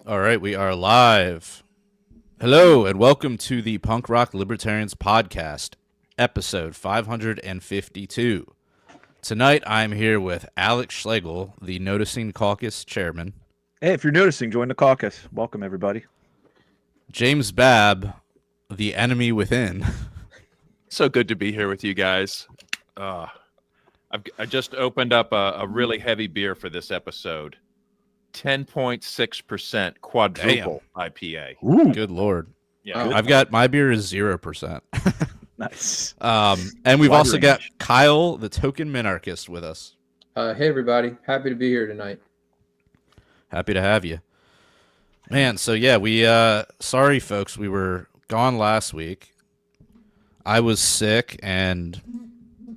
All right, we are live. Hello, and welcome to the Punk Rock Libertarians podcast, episode 552. Tonight, I'm here with Alex Schlegel, the Noticing Caucus chairman. Hey, if you're noticing, join the caucus. Welcome, everybody. James Babb, the enemy within. So good to be here with you guys. I just opened up a really heavy beer for this episode. 10.6% quadruple IPA. Ooh, Good Lord. Yeah, I've got, my beer is 0%. nice. And we've Wide also got range. Kyle, the token minarchist, with us. Hey everybody, happy to be here tonight. Happy to have you. Man, so yeah, we sorry folks, we were gone last week. I was sick and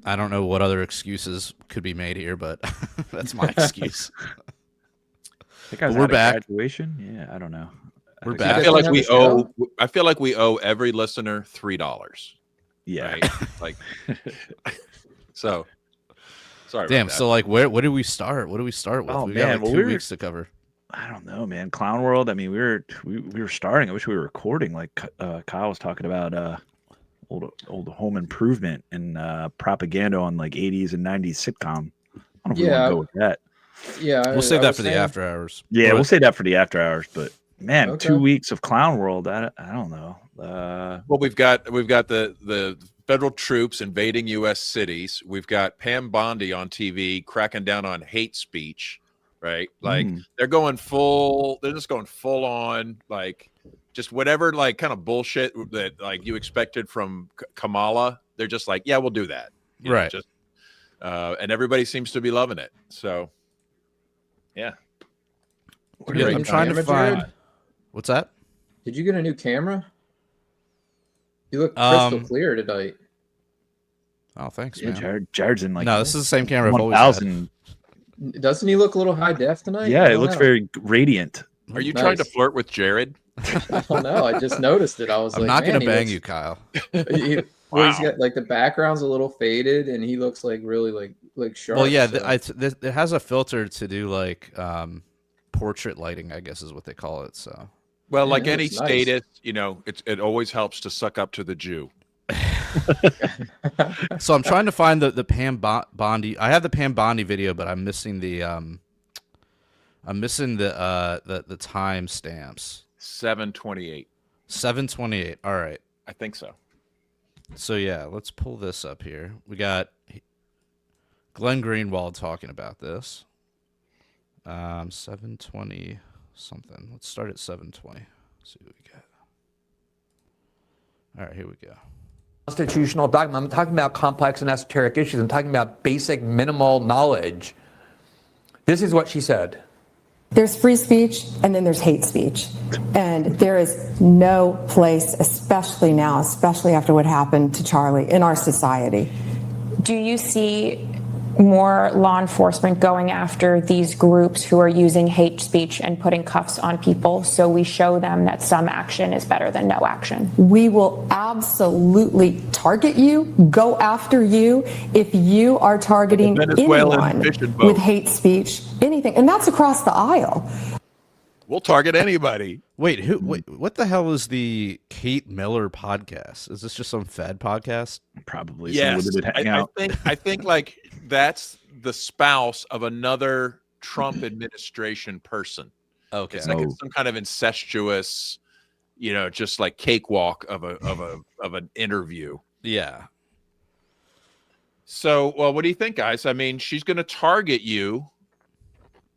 I don't know what other excuses could be made here, but that's my excuse. I think I was we're at a back. Graduation? Yeah, I don't know. We're I back. I feel like Have we a show? owe. I feel like we owe every listener $3. Yeah. Right? Like, so. Sorry. Damn, about that. so like where did we start? What do we start with? Oh, We man, got well, like 2 we're- weeks to cover. I don't know, man. Clown World. I mean, we were starting. I wish we were recording. Like Kyle was talking about old home improvement and propaganda on like 80s and 90s sitcom. I don't know if we want Yeah. to go with that. Yeah, We'll save I that was for the saying- after hours. Yeah, But we'll say that for the after hours. But man, Okay. 2 weeks of Clown World. I don't know. Well, we've got the federal troops invading U.S. cities. We've got Pam Bondi on TV cracking down on hate speech. Right, like they're just going full on, like just whatever, like kind of bullshit that like you expected from Kamala. They're just like, yeah, we'll do that, you know, Right. just and everybody seems to be loving it. So, yeah. Did you Yeah, get a I'm new trying to camera, find. Jared? What's that? Did you get a new camera? You look crystal Um, clear tonight. Oh, thanks, Yeah, man. Jared's in like No, this is the same camera I've always had. 1,000. Doesn't he look a little high def tonight? Yeah, I it don't looks know. very radiant. Are you trying to Nice. flirt with Jared? I don't know. I just noticed it. I was I'm like, not man, gonna he bang looks- you, Kyle. Well, he's Wow. got like the background's a little faded, and he looks like really like sharp. Well, yeah, so- it has a filter to do like portrait lighting, I guess is what they call it. So Well, Yeah, like it any looks nice. statist, you know, it always helps to suck up to the Jew. So I'm trying to find the Pam Bondi. I have the Pam Bondi video, but I'm missing the time stamps. 728. 7:28. All right. I think so. So yeah, let's pull this up here. We got Glenn Greenwald talking about this. 7:20 something. Let's start at 7:20. See what we got. All right, here we go. Constitutional document. I'm talking about complex and esoteric issues. I'm talking about basic minimal knowledge. This is what she said. There's free speech and then there's hate speech. And there is no place, especially now, especially after what happened to Charlie, in our society. Do you see more law enforcement going after these groups who are using hate speech and putting cuffs on people so we show them that some action is better than no action? We will absolutely target you, go after you, if you are targeting The Venezuelan anyone fishing boat. with hate speech, anything. And that's across the aisle. We'll target anybody. Wait, what the hell is the Kate Miller podcast? Is this just some Fed podcast? Probably. Yes, Some limited I hangout. think like that's the spouse of another Trump administration person. Okay. It's like it's some kind of incestuous, you know, just like cakewalk of an interview. Yeah. So, well, what do you think, guys? I mean, she's going to target you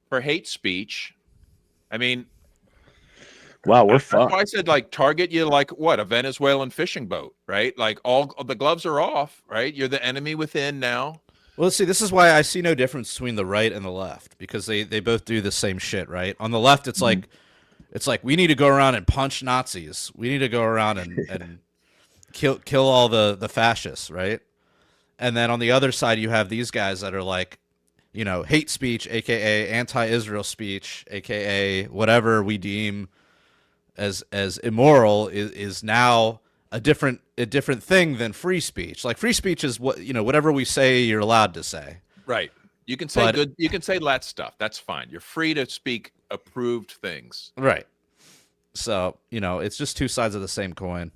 for hate speech. I mean, Wow, we're that's fucked. why I said like target you like what, a Venezuelan fishing boat, right? Like all the gloves are off, right? You're the enemy within now. Well, let's see. This is why I see no difference between the right and the left, because they both do the same shit, right? On the left, it's like we need to go around and punch Nazis. We need to go around and kill all the fascists, right? And then on the other side, you have these guys that are like, you know, hate speech, aka anti-Israel speech, aka whatever we deem as immoral is now a different thing than free speech. Like free speech is what, you know, whatever we say you're allowed to say. Right. You can say But- good. You can say that stuff. That's fine. You're free to speak approved things. Right. So, you know, it's just two sides of the same coin.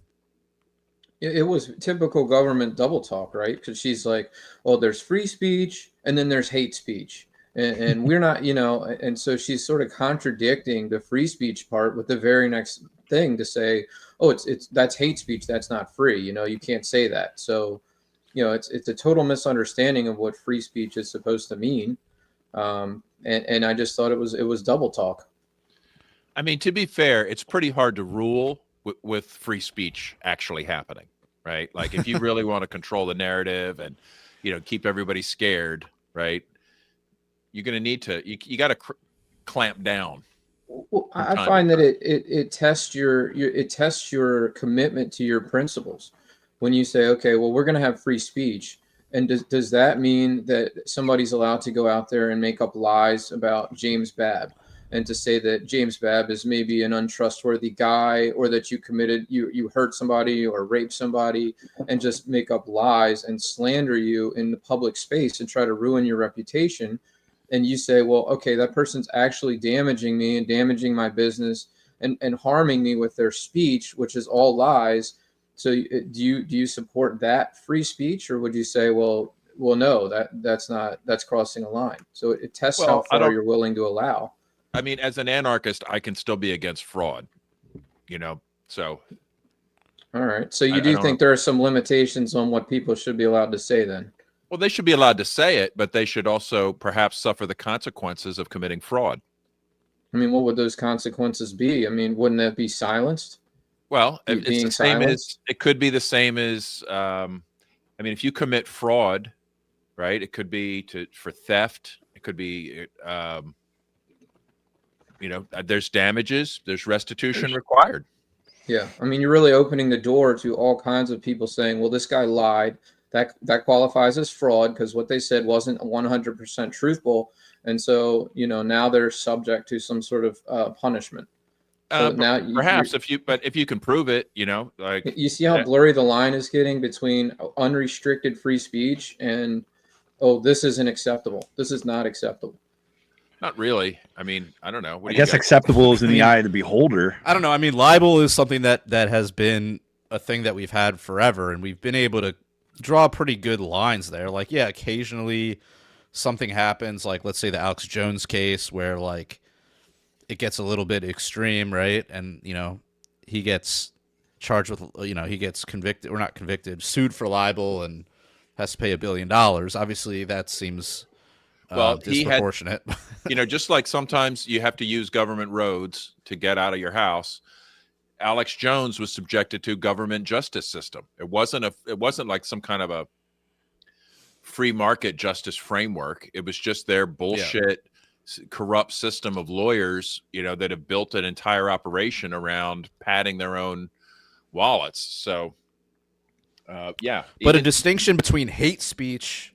It was typical government double talk, right? Because she's like, "Oh, there's free speech, and then there's hate speech, and we're not, you know." And so she's sort of contradicting the free speech part with the very next thing to say, "Oh, it's that's hate speech. That's not free. You know, you can't say that." So, you know, it's a total misunderstanding of what free speech is supposed to mean. And I just thought it was double talk. I mean, to be fair, it's pretty hard to rule with free speech actually happening, right? Like if you really want to control the narrative and, you know, keep everybody scared, right? You're going to need to, you got to clamp down. Well, I find that it tests it tests your commitment to your principles when you say, okay, well, we're going to have free speech. And does that mean that somebody's allowed to go out there and make up lies about James Babb and to say that James Babb is maybe an untrustworthy guy, or that you hurt somebody or raped somebody, and just make up lies and slander you in the public space and try to ruin your reputation? And you say, well, okay, that person's actually damaging me and damaging my business and harming me with their speech, which is all lies. So do you support that free speech, or would you say, well, no, that's crossing a line? So it tests how far you're willing to allow. I mean, as an anarchist, I can still be against fraud, you know, so. All right. So you do think there are some limitations on what people should be allowed to say then? Well, they should be allowed to say it, but they should also perhaps suffer the consequences of committing fraud. I mean, what would those consequences be? I mean, wouldn't that be silenced? Well, it's the same as, it could be the same as, I mean, if you commit fraud, right, it could be for theft. It could be, you know, there's damages, there's restitution required. Yeah. I mean, you're really opening the door to all kinds of people saying, well, this guy lied. That qualifies as fraud because what they said wasn't 100% truthful. And so, you know, now they're subject to some sort of punishment. So now perhaps if you can prove it, you know, like you see how blurry the line is getting between unrestricted free speech and, oh, this isn't acceptable. This is not acceptable. Not really. I mean, I don't know. I guess acceptable is in the eye of the beholder. I don't know. I mean, libel is something that has been a thing that we've had forever, and we've been able to draw pretty good lines there. Like, yeah, occasionally something happens, like let's say the Alex Jones case, where like it gets a little bit extreme, right? And you know, he gets charged with, you know, he gets convicted or not convicted, sued for libel and has to pay $1 billion. Obviously, that seems disproportionate. You know, just like sometimes you have to use government roads to get out of your house. Alex Jones was subjected to government justice system. It wasn't like some kind of a free market justice framework. It was just their bullshit, corrupt system of lawyers, you know, that have built an entire operation around padding their own wallets. So, yeah. But a distinction between hate speech,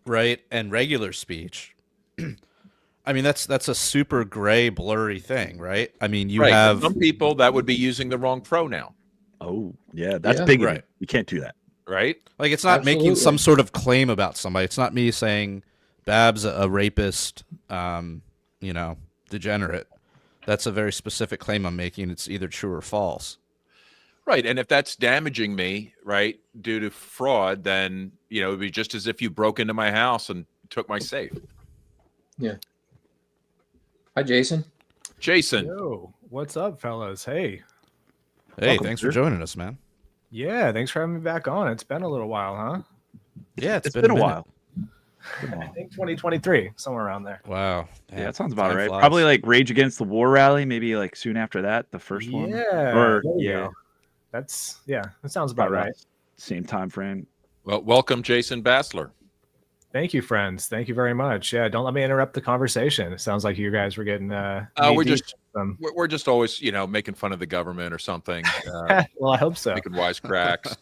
right, and regular speech. I mean, that's a super gray, blurry thing, right? I mean, you have some people that would be using the wrong pronoun. Oh, yeah, that's big. Right. You can't do that. Right? Like, it's not making some sort of claim about somebody. It's not me saying Bab's a rapist, you know, degenerate. That's a very specific claim I'm making. It's either true or false. Right. And if that's damaging me, right, due to fraud, then, you know, it'd be just as if you broke into my house and took my safe. Yeah. Hi, Jason. Jason. Yo, what's up, fellas? Hey. Hey, welcome, thanks for joining us, man. Yeah, thanks for having me back on. It's been a little while, huh? Yeah, it's been a while. I think 2023, somewhere around there. Wow. Yeah, that sounds about right. Flies. Probably like Rage Against the War rally, maybe like soon after that, the first one. Yeah. Or that sounds about right. Same time frame. Well, welcome, Jason Bassler. Thank you, friends. Thank you very much. Yeah, don't let me interrupt the conversation. It sounds like you guys were getting we're just always, you know, making fun of the government or something. Well, I hope so. Making wisecracks.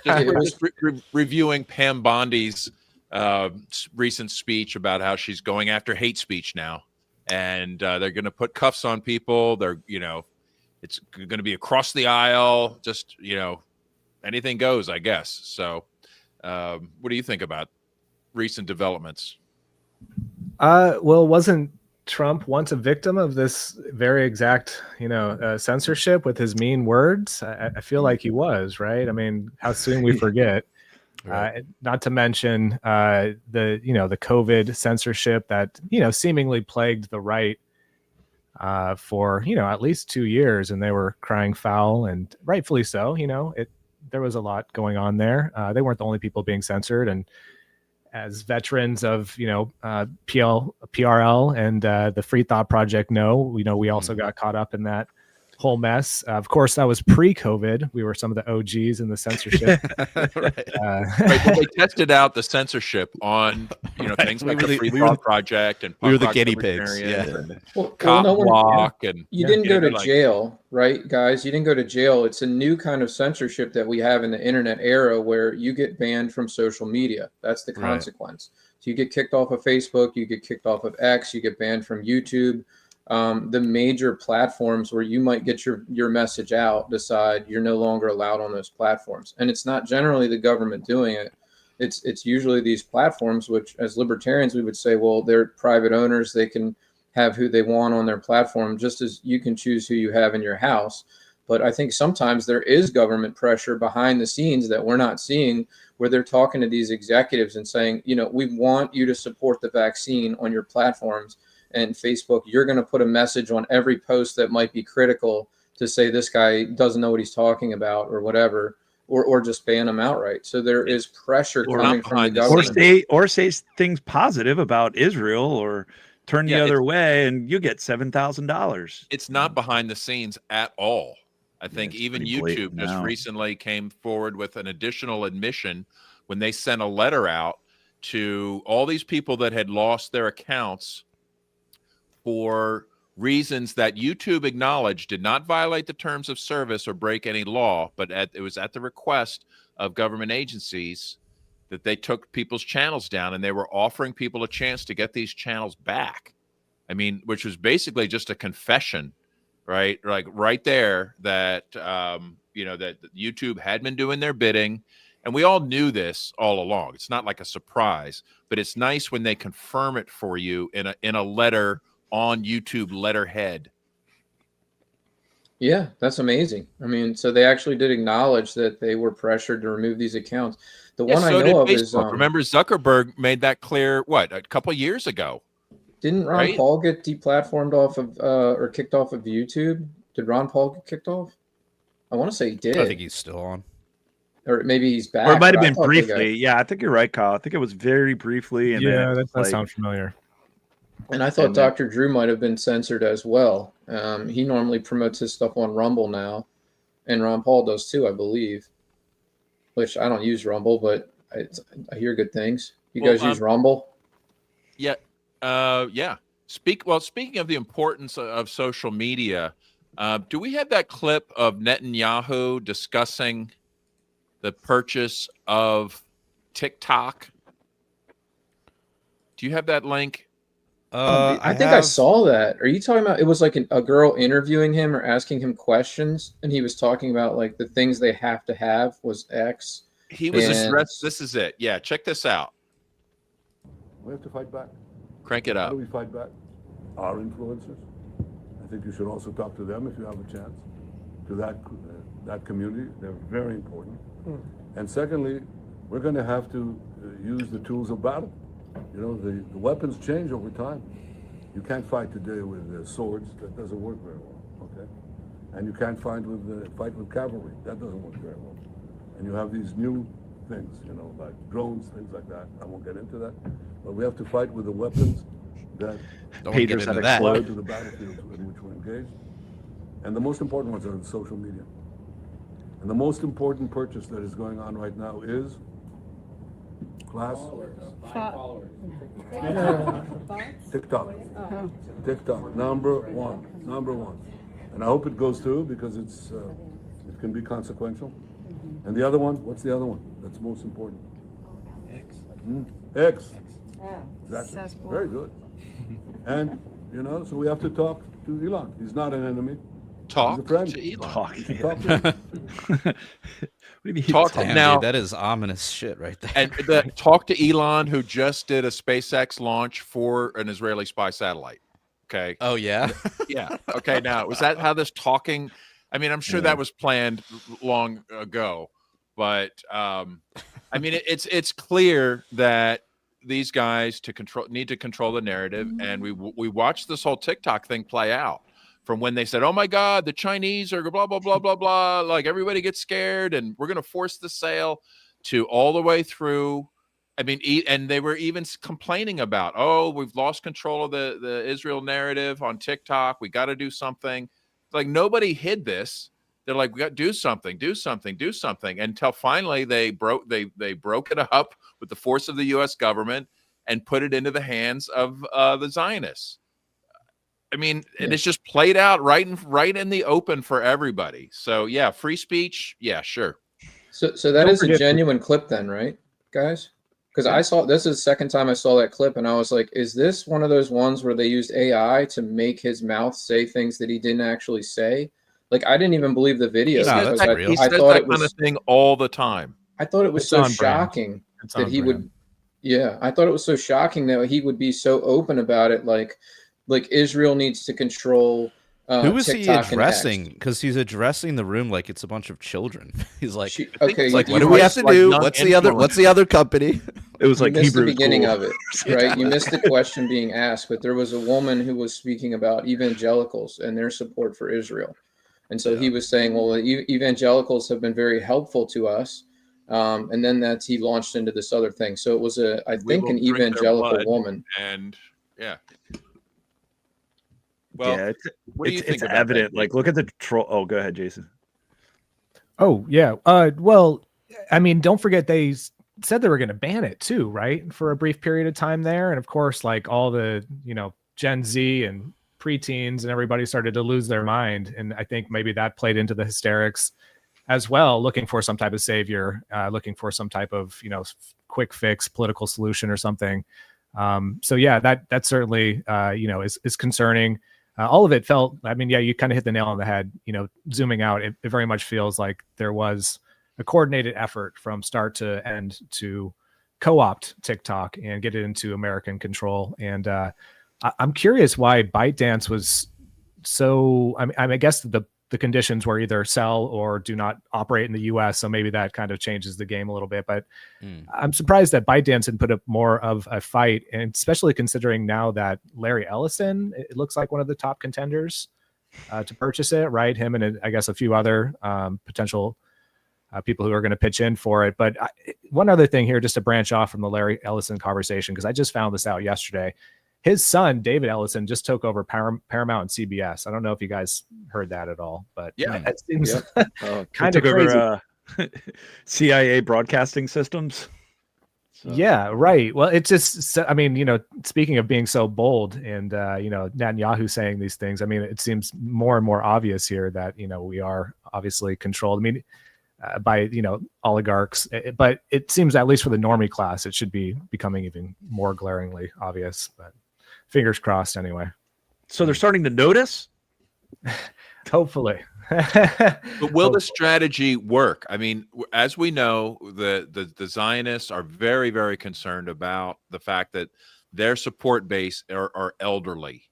We're just reviewing Pam Bondi's recent speech about how she's going after hate speech now, and they're going to put cuffs on people. They're, you know, it's going to be across the aisle. Just, you know, anything goes, I guess. So, what do you think about recent developments? Well, it wasn't Trump once a victim of this very exact, censorship with his mean words? I feel like he was, right? I mean, how soon we forget. Right. Not to mention the COVID censorship that seemingly plagued the right for at least 2 years, and they were crying foul, and rightfully so. There was a lot going on there. They weren't the only people being censored, and as veterans of PRL and the Free Thought Project know, we also got caught up in that whole mess. Of course, that was pre-COVID. We were some of the OGs in the censorship. Right. Well, they tested out the censorship on things like the Free Thought Project, and we were Punk the Rock guinea pigs. Libertarians Yeah. and Well, Cop no one- Block, and You didn't go to like- jail, right, guys? You didn't go to jail. It's a new kind of censorship that we have in the internet era where you get banned from social media. That's the Right. consequence. So you get kicked off of Facebook, you get kicked off of X, you get banned from YouTube. The major platforms where you might get your message out decide you're no longer allowed on those platforms. And it's not generally the government doing it. It's usually these platforms, which as libertarians, we would say, well, they're private owners. They can have who they want on their platform, just as you can choose who you have in your house. But I think sometimes there is government pressure behind the scenes that we're not seeing, where they're talking to these executives and saying, we want you to support the vaccine on your platforms. And Facebook, you're going to put a message on every post that might be critical to say this guy doesn't know what he's talking about or whatever, or just ban him outright. So there is pressure coming from the government. Or say things positive about Israel, or turn the other way, and you get $7,000. It's not behind the scenes at all. I think even YouTube just recently came forward with an additional admission when they sent a letter out to all these people that had lost their accounts for reasons that YouTube acknowledged did not violate the terms of service or break any law, but it was at the request of government agencies that they took people's channels down, and they were offering people a chance to get these channels back. I mean, which was basically just a confession, right? Like right there that, that YouTube had been doing their bidding. And we all knew this all along. It's not like a surprise, but it's nice when they confirm it for you in a letter on YouTube letterhead. Yeah, that's amazing. I mean, so they actually did acknowledge that they were pressured to remove these accounts. The one I know of is remember Zuckerberg made that clear a couple of years ago. Didn't Ron Paul get deplatformed off of or kicked off of YouTube? Did Ron Paul get kicked off? I want to say he did. I think he's still on. Or maybe he's back. Or it might have been briefly. Yeah, I think you're right, Kyle. I think it was very briefly. And that does sound familiar. And I thought Dr. Drew might have been censored as well. He normally promotes his stuff on Rumble now, and Ron Paul does too, I believe. Which I don't use Rumble, but I hear good things. You guys use Rumble? Yeah, yeah. Speaking of the importance of social media, do we have that clip of Netanyahu discussing the purchase of TikTok? Do you have that link? I think I saw that. Are you talking about, it was like a girl interviewing him or asking him questions, and he was talking about like the things they have to have was X. He was addressed. This is it. Yeah, check this out. We have to fight back. Crank it up. How do we fight back? Our influencers. I think you should also talk to them if you have a chance. To that community, they're very important. And secondly, we're going to have to use the tools of battle. You know, the weapons change over time. You can't fight today with swords. That doesn't work very well, okay? And you can't fight with cavalry. That doesn't work very well. And you have these new things, you know, like drones, things like that. I won't get into that. But we have to fight with the weapons that Peters that explode to the battlefield in which we're engaged. And the most important ones are in social media. And the most important purchase that is going on right now is TikTok. TikTok, number one. And I hope it goes through because it can be consequential. And the other one, what's the other one that's most important? X. Exactly. Very good. And, you know, so we have to talk to Elon. He's not an enemy. Talk He's a friend. to Elon. Talk. Talk to him. What do you mean? Talk Damn, now. dude, that is ominous shit right there. And talk to Elon, who just did a SpaceX launch for an Israeli spy satellite. Okay. Oh yeah. Yeah. Okay. Now, was that how this talking? I mean, I'm sure that was planned long ago, but I mean, it's clear that these guys need to control the narrative, and we watched this whole TikTok thing play out from when they said, "Oh my God, the Chinese are blah blah blah blah blah," like everybody gets scared, and we're going to force the sale, to all the way through. I mean, and they were even complaining about, oh, we've lost control of the Israel narrative on TikTok. We got to do something. Like, nobody hid this. They're like, we got to do something, until finally they broke it up with the force of the U.S. government and put it into the hands of the Zionists. I mean, and it's just played out right in the open for everybody. So yeah, free speech. Yeah, sure. So that is a genuine clip then, right, guys? Because I saw, this is the second time I saw that clip, and I was like, is this one of those ones where they used AI to make his mouth say things that he didn't actually say? Like, I didn't even believe the video. He says I thought that it was kind of thing all the time. I thought it was so shocking that he would. Yeah, I thought it was so shocking that he would be so open about it. Like Israel needs to control. Who is TikTok he addressing? Because he's addressing the room like it's a bunch of children. He's like, okay, like, what do we have to do? What's the other company? It was like you missed Hebrew the beginning school. of it, right? You missed the question being asked, but there was a woman who was speaking about evangelicals and their support for Israel, and so he was saying, well, evangelicals have been very helpful to us, and then he launched into this other thing. So it was I think an evangelical woman, and yeah. Well, yeah, what do you think it's about evident. that? Like, look at the troll. Oh, go ahead, Jason. Oh yeah. Well, I mean, don't forget they said they were going to ban it too, right? For a brief period of time there, and of course, like all the Gen Z and preteens and everybody started to lose their mind, and I think maybe that played into the hysterics as well, looking for some type of savior, looking for some type of quick fix, political solution or something. So yeah, that certainly is concerning. All of it felt, I mean, yeah, you kind of hit the nail on the head. Zooming out, it very much feels like there was a coordinated effort from start to end to co-opt TikTok and get it into American control. And I'm curious why ByteDance was so. I guess the conditions were either sell or do not operate in the U.S. So maybe that kind of changes the game a little bit. But I'm surprised that ByteDance didn't put up more of a fight, and especially considering now that Larry Ellison, it looks like one of the top contenders to purchase it, right? Him and I guess a few other potential people who are going to pitch in for it. But one other thing here, just to branch off from the Larry Ellison conversation, because I just found this out yesterday. His son, David Ellison, just took over Paramount and CBS. I don't know if you guys heard that at all, but yeah, it seems kind of crazy. Over, CIA broadcasting systems. So. Yeah, right. Well, it's just, I mean, speaking of being so bold and, Netanyahu saying these things, I mean, it seems more and more obvious here that, we are obviously controlled. I mean, by oligarchs, but it seems, at least for the normie class, it should be becoming even more glaringly obvious, but fingers crossed anyway. So they're starting to notice? Hopefully. But will the strategy work? I mean, as we know, the Zionists are very, very concerned about the fact that their support base are elderly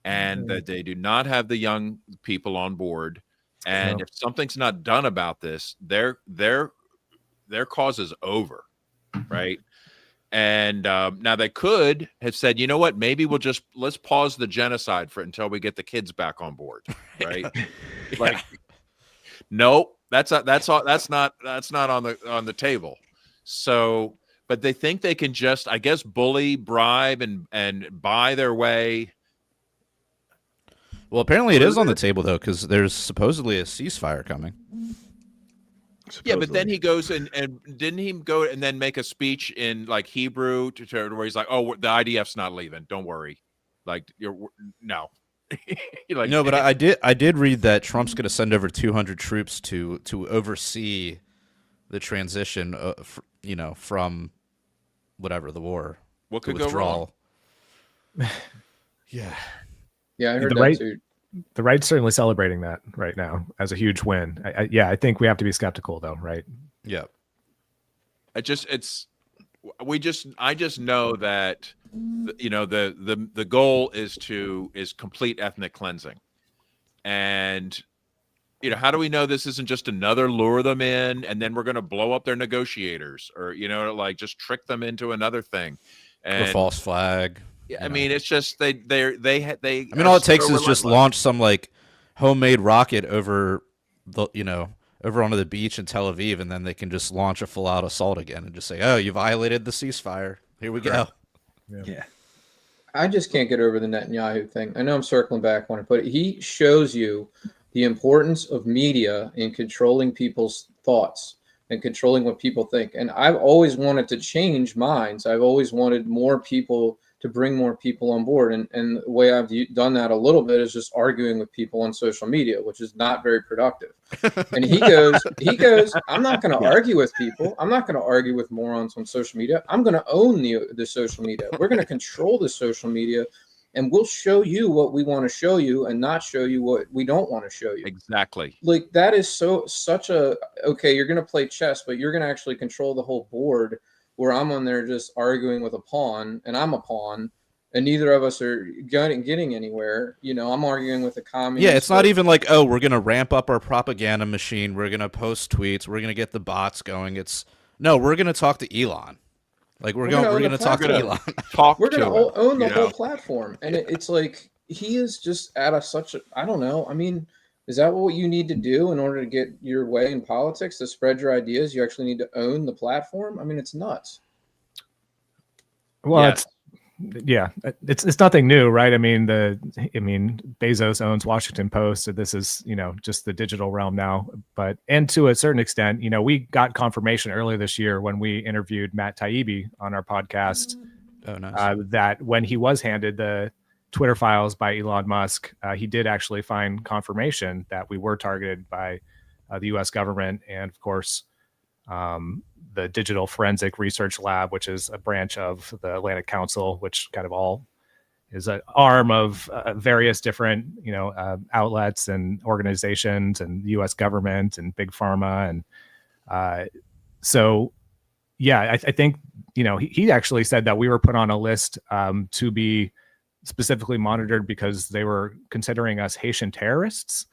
and that they do not have the young people on board. And if something's not done about this, their cause is over, right? And now they could have said, you know what, maybe let's pause the genocide until we get the kids back on board, right? Like, nope, that's not on the table. So, but they think they can just, I guess, bully, bribe, and buy their way. Well, apparently it is on the table, though, because there's supposedly a ceasefire coming. Yeah, but then he goes and didn't he go and then make a speech in like Hebrew where he's like, "Oh, the IDF's not leaving. Don't worry." Like, no. Like, no, but I did read that Trump's going to send over 200 troops to oversee the transition, from whatever the war. What could go wrong? Yeah, I heard that too. The right's certainly celebrating that right now as a huge win. I think we have to be skeptical, though, right? Yeah. I just know that, the goal is complete ethnic cleansing. And, how do we know this isn't just another lure them in and then we're going to blow up their negotiators, or, like just trick them into another thing or false flag? I mean, it's just they. I mean, all it takes is just launch some like homemade rocket over over onto the beach in Tel Aviv, and then they can just launch a full-out assault again and just say, "Oh, you violated the ceasefire. Here we go." Yeah. I just can't get over the Netanyahu thing. I know I'm circling back on it, but he shows you the importance of media in controlling people's thoughts and controlling what people think. And I've always wanted to change minds. I've always wanted more people to bring more people on board. And the way I've done that a little bit is just arguing with people on social media, which is not very productive. And he goes, I'm not going to argue with people. I'm not going to argue with morons on social media. I'm going to own the social media. We're going to control the social media, and we'll show you what we want to show you and not show you what we don't want to show you. Exactly. Like that is such a, okay, you're going to play chess, but you're going to actually control the whole board, where I'm on there just arguing with a pawn, and I'm a pawn, and neither of us are getting anywhere. I'm arguing with a communist. Yeah, it's not even like, oh, we're going to ramp up our propaganda machine. We're going to post tweets. We're going to get the bots going. No, we're going to talk to Elon. Like we're going to talk to Elon. We're going to own the whole platform. And it's like, he is just at I don't know. I mean, is that what you need to do in order to get your way in politics, to spread your ideas? You actually need to own the platform? I mean, it's nuts. Well, it's nothing new, right? I mean, Bezos owns Washington Post, so this is, just the digital realm now. And to a certain extent, we got confirmation earlier this year when we interviewed Matt Taibbi on our podcast, that when he was handed the Twitter files by Elon Musk, he did actually find confirmation that we were targeted by the U.S. government, and of course, the Digital Forensic Research Lab, which is a branch of the Atlantic Council, which kind of all is an arm of various different, outlets and organizations and the U.S. government and big pharma, and I think he actually said that we were put on a list to be specifically monitored because they were considering us Haitian terrorists,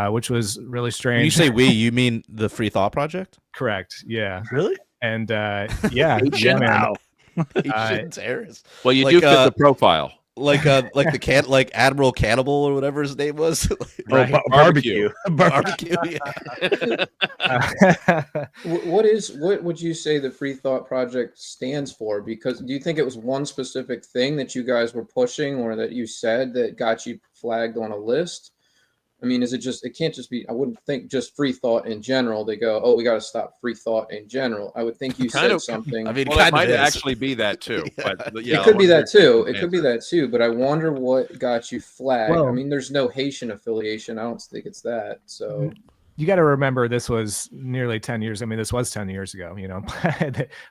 which was really strange. When you say we, you mean the Free Thought Project? Correct. Yeah. Really? And Haitian, man. Haitian terrorists. Well, you do fit the profile. Like like Admiral Cannibal or whatever his name was. Right. Barbecue. Barbecue. What would you say the Free Thought Project stands for? Because do you think it was one specific thing that you guys were pushing, or that you said that got you flagged on a list? I mean, it can't just be, I wouldn't think just free thought in general. They go, oh, we got to stop free thought in general. I would think you said something. I mean, it might actually be that too. But it could be that too. It could be that too. But I wonder what got you flagged. I mean, there's no Haitian affiliation. I don't think it's that. So you got to remember, this was nearly 10 years. I mean, this was 10 years ago,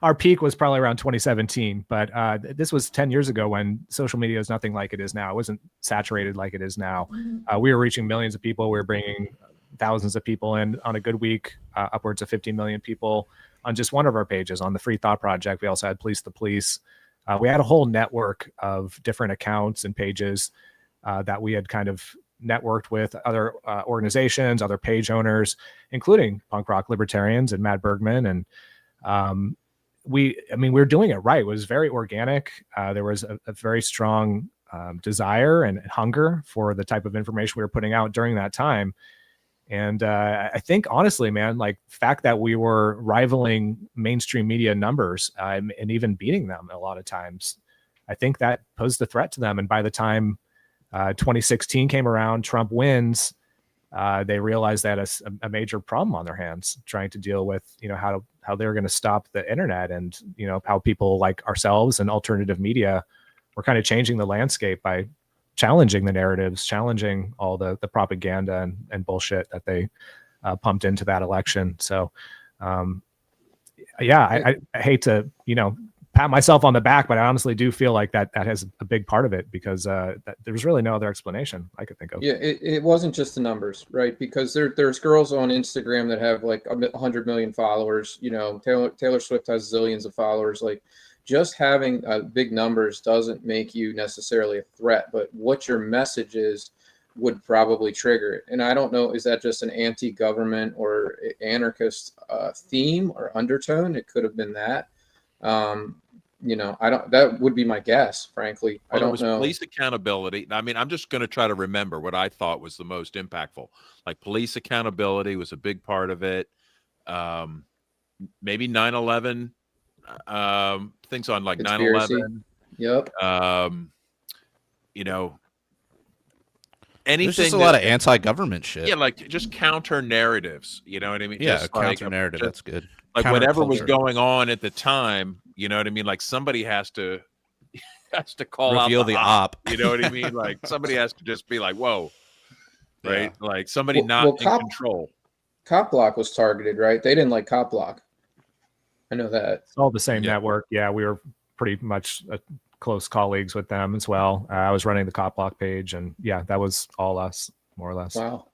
our peak was probably around 2017, but this was 10 years ago when social media is nothing like it is now. It wasn't saturated like it is now. We were reaching millions of people. We were bringing thousands of people in on a good week, upwards of 50 million people on just one of our pages on the Free Thought Project. We also had Police the Police. We had a whole network of different accounts and pages that we had kind of networked with other organizations, other page owners, including punk rock libertarians and Matt Bergman. And we were doing it right. It was very organic. There was a very strong desire and hunger for the type of information we were putting out during that time. And I think, honestly, man, like the fact that we were rivaling mainstream media numbers and even beating them a lot of times, I think that posed a threat to them. And by the time 2016 came around, Trump wins, they realized they had a major problem on their hands, trying to deal with, how they were going to stop the internet, and, how people like ourselves and alternative media were kind of changing the landscape by challenging the narratives, challenging all the propaganda and bullshit that they pumped into that election. So, I hate to, pat myself on the back, but I honestly do feel like that has a big part of it, because there's really no other explanation I could think of. Yeah, it wasn't just the numbers, right? Because there's girls on Instagram that have like 100 million followers. You know, Taylor Swift has zillions of followers. Like, just having big numbers doesn't make you necessarily a threat, but what your message is would probably trigger it. And I don't know, is that just an anti-government or anarchist theme or undertone? It could have been that. You know, I don't. That would be my guess, frankly. Well, I don't know. Police accountability. I mean, I'm just going to try to remember what I thought was the most impactful. Like, police accountability was a big part of it. Maybe 9/11. Things on like Conspiracy. 9/11. Yep. You know, anything. There's just a lot of anti-government shit. Yeah, like just counter narratives. You know what I mean? Yeah, just counter narrative. That's good. Like whatever was Counterculture. going on at the time. You know what I mean? Like somebody has to call Reveal out the op. You know what I mean? Like somebody has to just be like, "Whoa," right? Yeah. Like somebody not in control. Cop Block was targeted, right? They didn't like Cop Block. I know that. It's all the same network. Yeah, we were pretty much close colleagues with them as well. I was running the Cop Block page, and yeah, that was all us, more or less. Wow.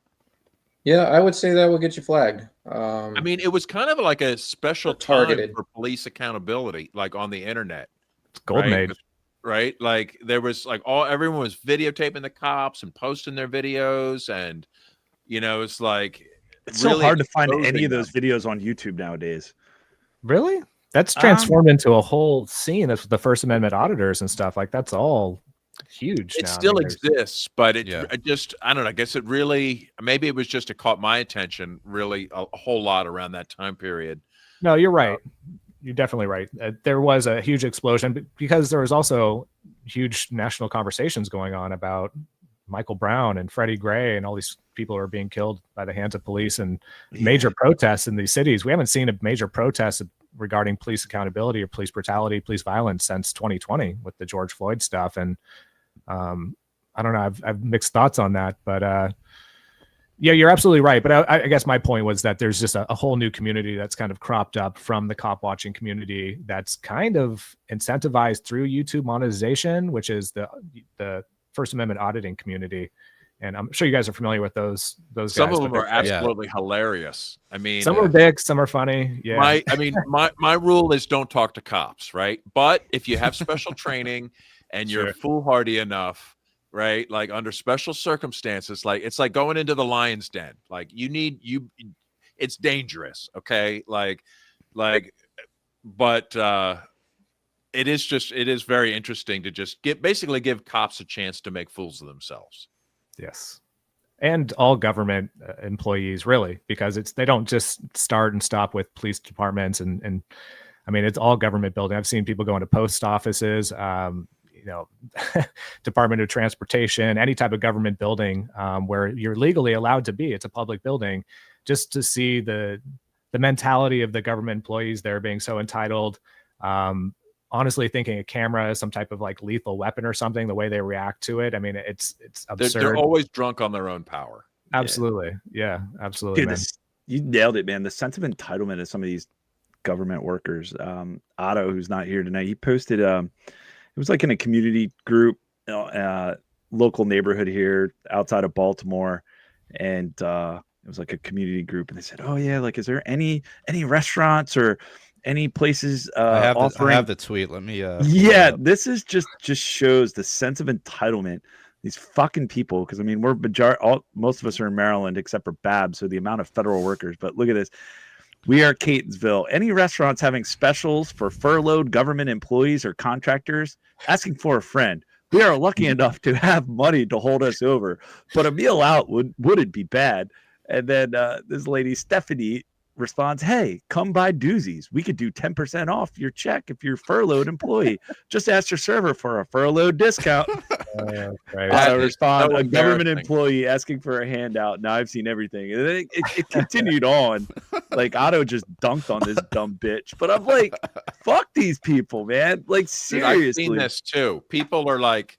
Yeah, I would say that will get you flagged. I mean, it was kind of like a special targeted time for police accountability, like on the internet. It's golden age. Right? Like there was like everyone was videotaping the cops and posting their videos, and you know, it's like it's really so hard to find any exposing of those videos on YouTube nowadays. Really? That's transformed into a whole scene. That's the First Amendment auditors and stuff. Like that's all huge. It now. still exists, but it just, I don't know. I guess it really, maybe it was just it caught my attention really a whole lot around that time period. No, you're right. You're definitely right. There was a huge explosion because there was also huge national conversations going on about Michael Brown and Freddie Gray and all these people who are being killed by the hands of police, and major protests in these cities. We haven't seen a major protest regarding police accountability or police brutality, police violence since 2020 with the George Floyd stuff. And I don't know, I've mixed thoughts on that, but yeah, you're absolutely right. But I guess my point was that there's just a whole new community that's kind of cropped up from the cop watching community that's kind of incentivized through YouTube monetization, which is the First Amendment auditing community. And I'm sure you guys are familiar with those guys. Some of them are absolutely hilarious. I mean, some are dicks, some are funny. Yeah. My rule is don't talk to cops, right? But if you have special training and you're foolhardy enough, right? Like under special circumstances, like it's like going into the lion's den. Like it's dangerous. Okay. But it is very interesting to just basically give cops a chance to make fools of themselves. Yes. And all government employees, really, because they don't just start and stop with police departments. And I mean, it's all government building. I've seen people go into post offices, Department of Transportation, any type of government building where you're legally allowed to be. It's a public building, just to see the mentality of the government employees there being so entitled. Honestly thinking a camera is some type of like lethal weapon or something, the way they react to it. I mean, it's absurd. They're always drunk on their own power. Absolutely. Yeah, absolutely. Dude, you nailed it, man. The sense of entitlement of some of these government workers. Otto, who's not here tonight, he posted, it was like in a community group, local neighborhood here outside of Baltimore. And it was like a community group. And they said, oh yeah, like, is there any restaurants or any places I offering? have the tweet. Let me this is just shows the sense of entitlement these fucking people, because I mean most of us are in Maryland except for Babs, so the amount of federal workers. But look at this, we are Catonsville. Any restaurants having specials for furloughed government employees or contractors? Asking for a friend. We are lucky enough to have money to hold us over, but a meal out wouldn't be bad. And then this lady Stephanie responds, hey, come buy doozies. We could do 10% off your check if you're a furloughed employee. Just ask your server for a furloughed discount. I respond, a government employee asking for a handout. Now I've seen everything. And then it continued on. Like Otto just dunked on this dumb bitch. But I'm like, fuck these people, man. Like, seriously. I've seen this too. People are like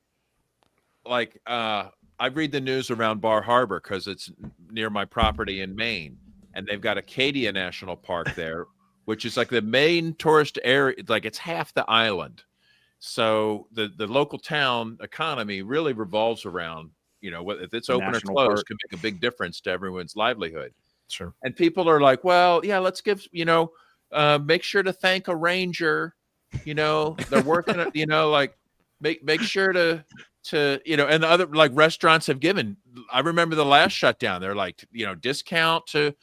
I read the news around Bar Harbor because it's near my property in Maine. And they've got Acadia National Park there, which is like the main tourist area. Like it's half the island. So the local town economy really revolves around, if it's open or closed, can make a big difference to everyone's livelihood. Sure. And people are like, well, yeah, let's give, make sure to thank a ranger, they're working, like make sure to, and the other like restaurants have given, I remember the last shutdown, they're like, discount to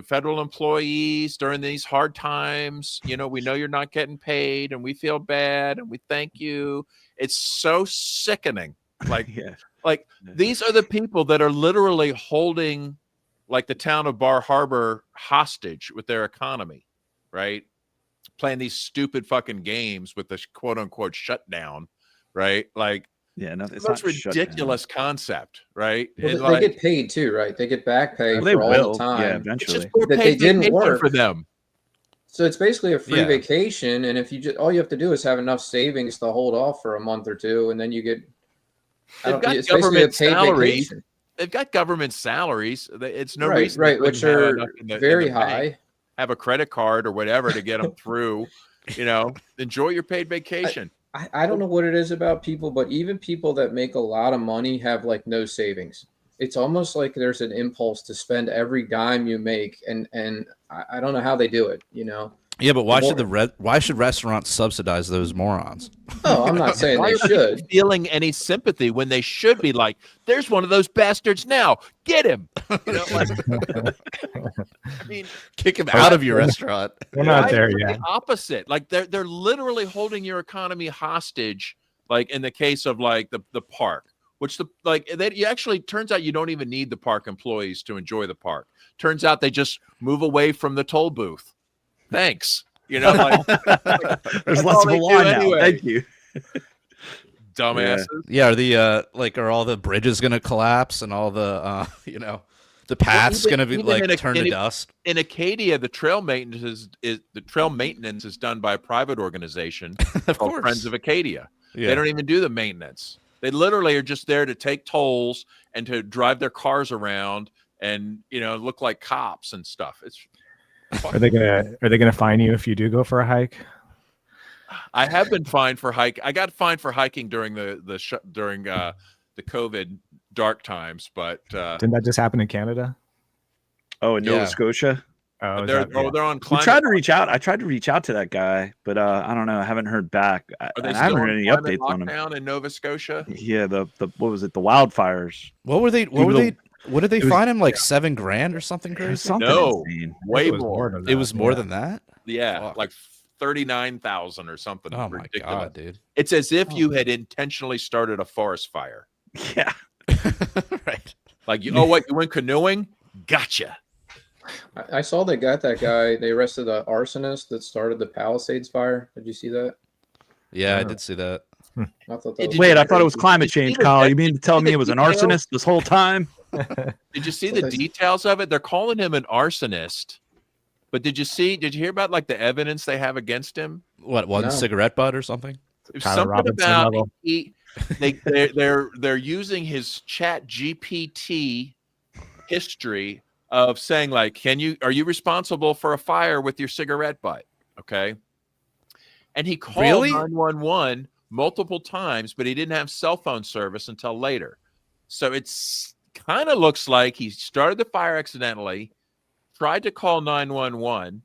federal employees during these hard times. We know you're not getting paid and we feel bad and we thank you. It's so sickening. Like, these are the people that are literally holding like the town of Bar Harbor hostage with their economy, right? Playing these stupid fucking games with this quote unquote shutdown, right? Like, yeah, no, it's not ridiculous concept, right? Well, they get paid too, right? They get back pay they for all will. the time. Yeah, eventually. It's just more that paid they didn't work for them. So it's basically a free vacation, and if you all you have to do is have enough savings to hold off for a month or two, and then you get. They've got government salaries. They've got government salaries. It's no reason, right, which are very high. Have a credit card or whatever to get them through. Enjoy your paid vacation. I don't know what it is about people, but even people that make a lot of money have like no savings. It's almost like there's an impulse to spend every dime you make, and I don't know how they do it. Yeah, but why should restaurants subsidize those morons? Oh, I'm not saying they should. Feeling any sympathy when they should be like, "There's one of those bastards now. Get him." I mean, kick him out of your restaurant. We're not there yet. The opposite. Like they're literally holding your economy hostage. Like in the case of like the park, which it actually turns out you don't even need the park employees to enjoy the park. Turns out they just move away from the toll booth. Thanks. There's less of a line now. Thank you. Dumbasses. Yeah, are all the bridges gonna collapse and all the the paths gonna be turned to dust? In Acadia, the trail maintenance is done by a private organization called Friends of Acadia. Yeah. They don't even do the maintenance. They literally are just there to take tolls and to drive their cars around and look like cops and stuff. Are they gonna fine you if you do go for a hike? I have been fined for hike. I got fined for hiking during the COVID dark times, but didn't that just happen in Canada? Oh, in Nova Scotia. Oh, they're on climate. I tried to reach out to that guy, but I don't know. I haven't heard back. I haven't heard any updates on him. Lockdown in Nova Scotia. Yeah, the what was it? The wildfires. What did they fine him? Like $7,000 or something crazy? Something insane. Way more. It was more than that. Yeah, like 39,000 or something. Oh ridiculous. My god, dude! It's as if you had intentionally started a forest fire. Yeah, right. Like you went canoeing? Gotcha. I saw they got that guy. They arrested the arsonist that started the Palisades fire. Did you see that? Yeah, I did see that. I thought that Wait, I thought it was climate change, Kyle. You mean to tell me it was an arsonist this whole time? Did you see the details of it? They're calling him an arsonist. But did you hear about like the evidence they have against him? What, one cigarette butt or something? Something about they're using his Chat GPT history of saying like, are you responsible for a fire with your cigarette butt? Okay. And he called 911 multiple times, but he didn't have cell phone service until later. So it's kind of looks like he started the fire accidentally, tried to call 911,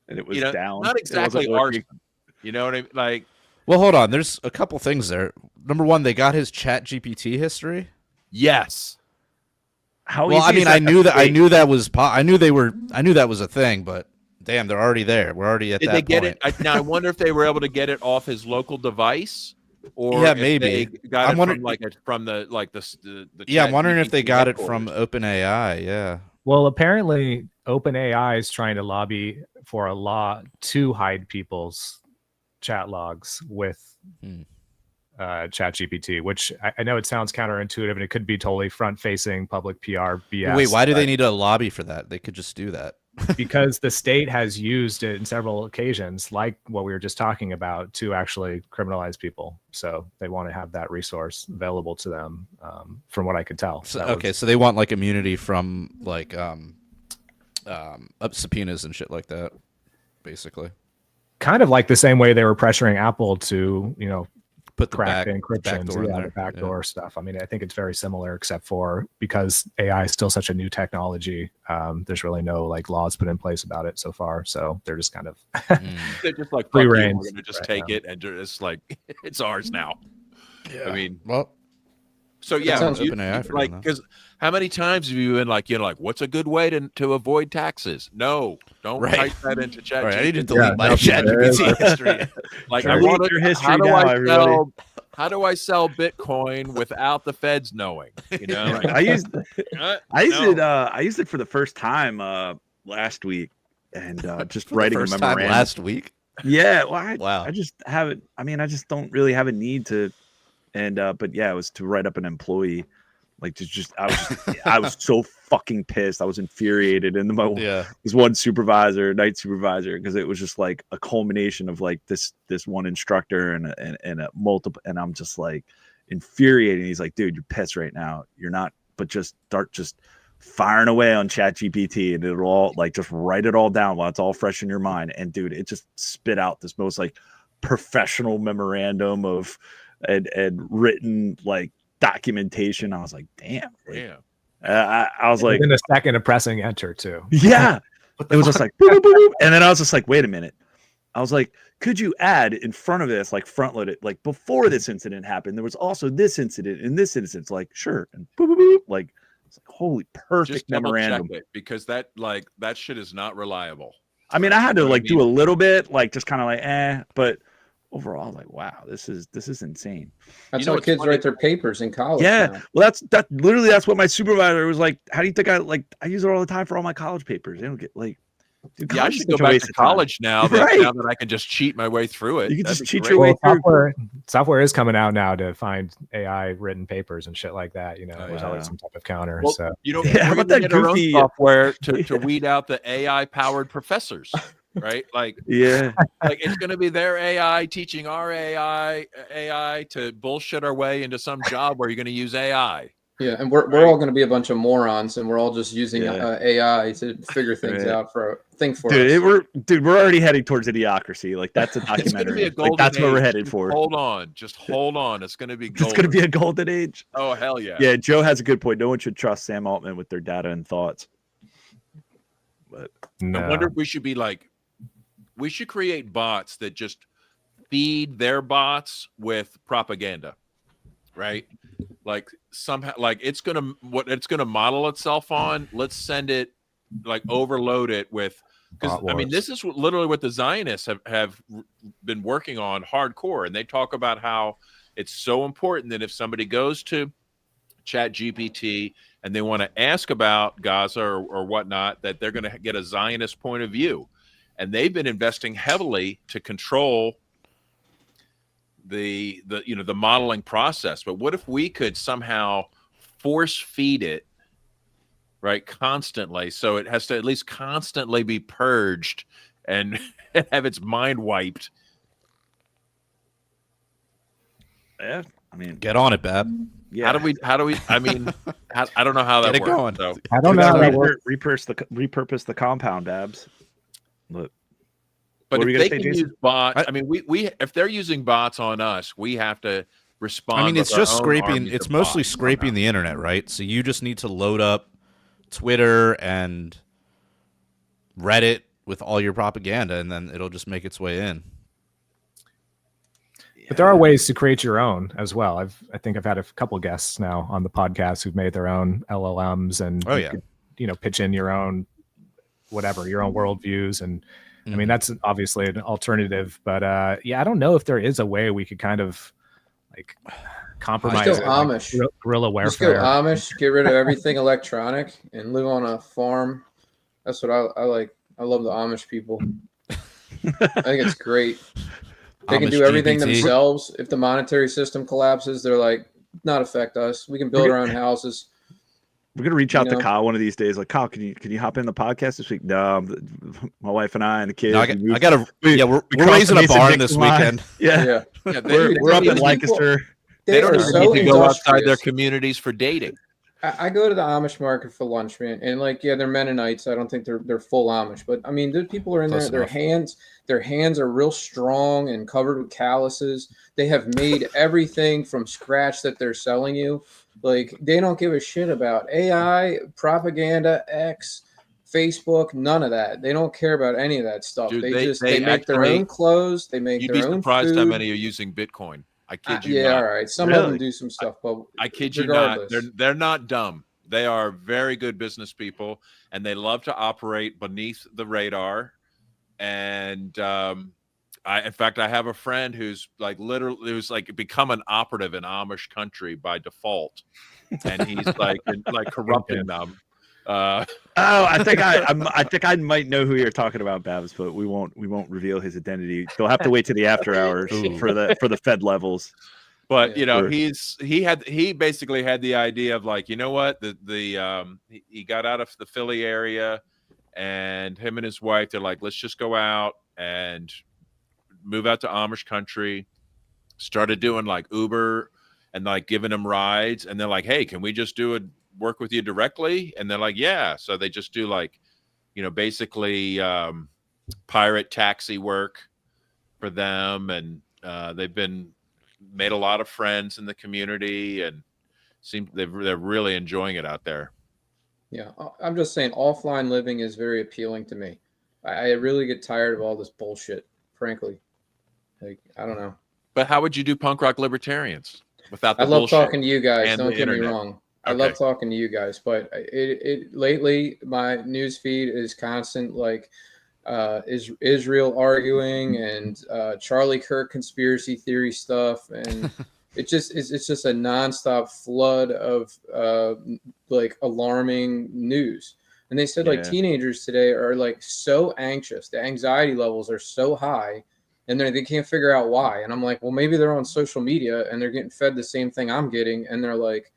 and it was down. Not exactly arson. You know what I mean? Like, well, hold on. There's a couple things there. Number one, they got his Chat GPT history. Yes. I knew that was a thing, but damn, they're already there. We're already at that point. Did they get it? Now I wonder if they were able to get it off his local device, or maybe they got it from the yeah. I'm wondering if they got it from OpenAI. Yeah. Well, apparently OpenAI is trying to lobby for a law to hide people's chat logs with ChatGPT, which I know it sounds counterintuitive and it could be totally front-facing public PR BS. Wait, why do they need a lobby for that? They could just do that. Because the state has used it in several occasions, like what we were just talking about, to actually criminalize people. So they want to have that resource available to them, from what I could tell. So they want like immunity from like up subpoenas and shit like that, basically. Kind of like the same way they were pressuring Apple to, Put the crack the backdoor encryptions, in there. the backdoor stuff. I mean, I think it's very similar, except for because AI is still such a new technology. There's really no like laws put in place about it so far. So they're just kind of They're just like, free fuck you, reign. we're going to just take it and it's like, it's ours now. Yeah. I mean, well, so yeah, sounds like, because how many times have you been like, what's a good way to avoid taxes? No, don't type that into chat. Right, I need to delete my ChatGPT history. Like, I want your history now, everybody. How do I sell Bitcoin without the feds knowing? I used it for the first time last week, and just writing a memorandum last week. Yeah, well, Wow. I just haven't. I mean, I just don't really have a need to. And but yeah, it was to write up an employee. Like I was so fucking pissed. I was infuriated. And this one night supervisor, because it was just like a culmination of like this one instructor and a multiple. And I'm just like infuriated. He's like, dude, you're pissed right now. You're not, but just start just firing away on ChatGPT, and it'll all like just write it all down while it's all fresh in your mind. And dude, it just spit out this most like professional memorandum of and written like documentation. I was like, damn. I was like, in a second of pressing enter too. Yeah. It was just like, boop, boop, boop. And then I was just like, wait a minute. I was like, could you add in front of this, like front load it, like before this incident happened, there was also this incident in this instance, like sure. And boop, boop, boop. Like, it's like, holy perfect just memorandum. check it, because that shit is not reliable. I mean, I had to like do a little bit, like just kind of like, but overall, like, wow, this is insane. That's how kids write their papers in college. Yeah, now. well, that's what my supervisor was like. How do you think I use it all the time for all my college papers? They don't get like. Dude, I should go back to college now that I can just cheat my way through it. You can just cheat your way through. Software is coming out now to find AI written papers and shit like that. There's always some type of counter. Well, so how about that goofy software to weed out the AI powered professors? Right, like like it's going to be their AI teaching our AI to bullshit our way into some job where you're going to use AI. Yeah, and we're all going to be a bunch of morons, and we're all just using AI to figure things out for us. We're already heading towards idiocracy. Like that's a documentary. That's what we're headed for. Hold on. It's going to be. It's going to be a golden age. Oh hell yeah! Yeah, Joe has a good point. No one should trust Sam Altman with their data and thoughts. But I wonder if we should be like. We should create bots that just feed their bots with propaganda, right? Like somehow, like it's gonna model itself on. Let's send it, like overload it with, because I mean this is literally what the Zionists have been working on hardcore, and they talk about how it's so important that if somebody goes to ChatGPT and they want to ask about Gaza or whatnot, that they're going to get a Zionist point of view. And they've been investing heavily to control the modeling process. But what if we could somehow force feed it, right, constantly, so it has to at least constantly be purged and have its mind wiped? Yeah, I mean, get on it, Bab. Yeah. How do we? I mean, I don't know how that works. Going. So. I don't know how that works. Repurpose the compound, Babs. Look. But if they can use bots, I mean, we if they're using bots on us, we have to respond. I mean, it's just scraping. It's mostly scraping the internet, right? So you just need to load up Twitter and Reddit with all your propaganda, and then it'll just make its way in. But there are ways to create your own as well. I think I've had a couple guests now on the podcast who've made their own LLMs and pitch in your own whatever, your own worldviews. And I mean, that's obviously an alternative, but I don't know if there is a way we could kind of like compromise just go Amish. Like guerrilla warfare. Just go Amish, get rid of everything electronic and live on a farm. That's what I like. I love the Amish people. I think it's great. They can do everything themselves. If the monetary system collapses, they're like, not affect us. We can build our own houses. We're gonna reach out to Kyle one of these days. Like, Kyle, can you hop in the podcast this week? No, my wife and I and the kids. No, I gotta. We're raising a barn this weekend. Yeah. We're up in Lancaster. They don't even need to go outside their communities for dating. I go to the Amish market for lunch, man, and like, yeah, they're Mennonites. I don't think they're full Amish, but I mean, those people are in Close there. enough. Their hands are real strong and covered with calluses. They have made everything from scratch that they're selling you. Like, they don't give a shit about AI, propaganda, X, Facebook, none of that. They don't care about any of that stuff. Dude, They make their own clothes. They make you'd be their own surprised how food. many are using Bitcoin. I kid you Yeah, not. all right. Some of them do some stuff, but I kid you regardless. not. They're not dumb. They are very good business people, and they love to operate beneath the radar. And in fact, I have a friend who's like literally who's like become an operative in Amish country by default, and he's like corrupting them. I think I might know who you're talking about, Babs, but we won't reveal his identity. They'll have to wait to the after hours for the Fed levels. But you know, he basically had the idea of like, you know what, he got out of the Philly area, and him and his wife, they're like, let's just go out and move out to Amish country. Started doing like Uber and like giving them rides, and they're like, hey, can we just work with you directly? And they're like, yeah. So they just do like, you know, basically pirate taxi work for them, and they've made a lot of friends in the community, and they're really enjoying it out there. Yeah, I'm just saying offline living is very appealing to me. I really get tired of all this bullshit, frankly. Like, I don't know. But how would you do punk rock libertarians without the I love bullshit talking to you guys. and Don't the get me internet? wrong. I Okay. love talking to you guys, but lately my news feed is constant like is Israel arguing and Charlie Kirk conspiracy theory stuff, and it's just a nonstop flood of like alarming news. And they said like teenagers today are like so anxious, the anxiety levels are so high, and they can't figure out why. And I'm like, well, maybe they're on social media and they're getting fed the same thing I'm getting, and they're like,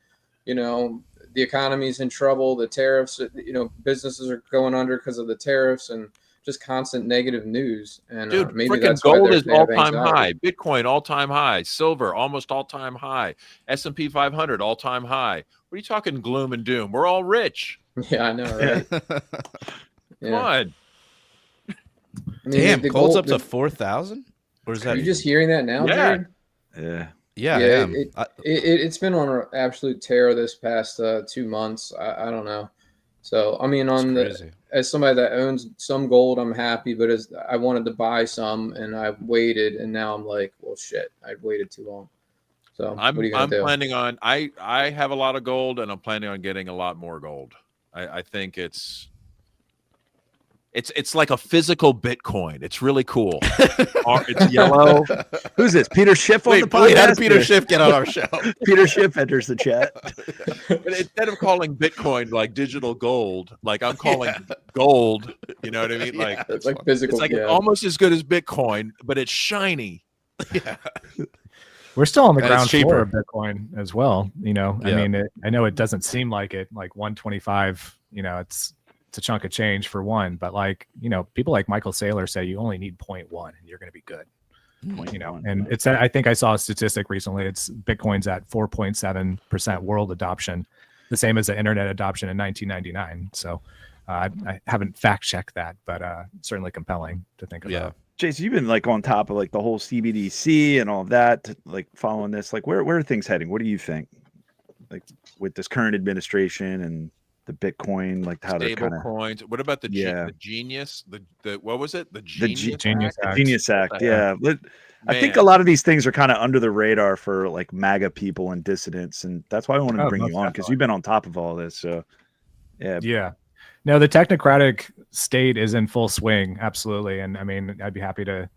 you know, the economy's in trouble, the tariffs, you know, businesses are going under because of the tariffs, and just constant negative news. And Dude, maybe that's why gold is they have all-time anxiety. high, Bitcoin all-time high, silver almost all-time high, S&P 500 all-time high. What are you talking gloom and doom? We're all rich. Yeah, I know, right? Come on. I mean, Damn, the gold's gold, up to 4,000? Or is Are that you just hearing that now, Yeah. Jared? Yeah. Yeah, I am. It's been on an absolute tear this past 2 months. I don't know. So I mean, as somebody that owns some gold, I'm happy. But as I wanted to buy some, and I waited, and now I'm like, well, shit, I waited too long. So what are you gonna do? Planning on I have a lot of gold, and I'm planning on getting a lot more gold. I think it's like a physical Bitcoin. It's really cool. It's yellow. Who's this? Peter Schiff on the podcast? Wait, how did Peter Schiff get on our show? Peter Schiff enters the chat. But instead of calling Bitcoin like digital gold, like I'm calling gold, you know what I mean? Like it's like physical. It's like it's almost as good as Bitcoin, but it's shiny. Yeah. We're still on the And ground it's cheaper. floor of Bitcoin as well. You know, Yeah. I mean, I know it doesn't seem like it, like 125, you know, it's a chunk of change for one, but like, you know, people like Michael Saylor say you only need 0.1 and you're going to be good. You know, and it's, I think I saw a statistic recently. It's Bitcoin's at 4.7% world adoption, the same as the internet adoption in 1999. So I haven't fact checked that, but certainly compelling to think about. Yeah. Jason, you've been like on top of like the whole CBDC and all of that, like following this. Like, where are things heading? What do you think? Like with this current administration and the Bitcoin, like how they're Stable kind of coins. What about the Genius? The what was it? The Genius Act? Genius Act. Yeah. I think a lot of these things are kind of under the radar for like MAGA people and dissidents, and that's why I wanted to bring you on, because you've been on top of all this. So yeah. No, the technocratic state is in full swing. Absolutely. And I mean, I'd be happy to,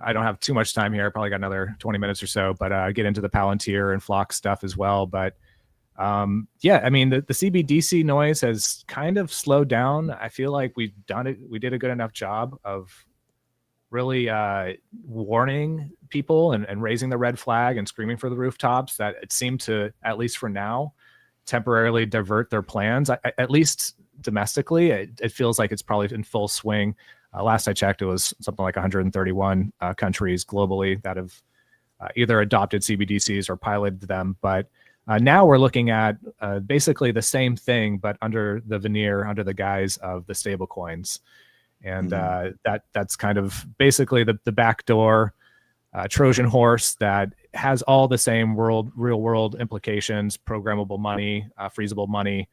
I don't have too much time here. I probably got another 20 minutes or so, but get into the Palantir and Flock stuff as well. But yeah, I mean, the CBDC noise has kind of slowed down. I feel like we did a good enough job of really warning people and raising the red flag and screaming for the rooftops that it seemed to, at least for now, temporarily divert their plans. At least domestically, it feels like it's probably in full swing. Last I checked, it was something like 131 countries globally that have either adopted CBDCs or piloted them. But Now we're looking at basically the same thing, but under the veneer, under the guise of the stable coins. And that's kind of basically the backdoor Trojan horse that has all the same real world implications, programmable money, freezable money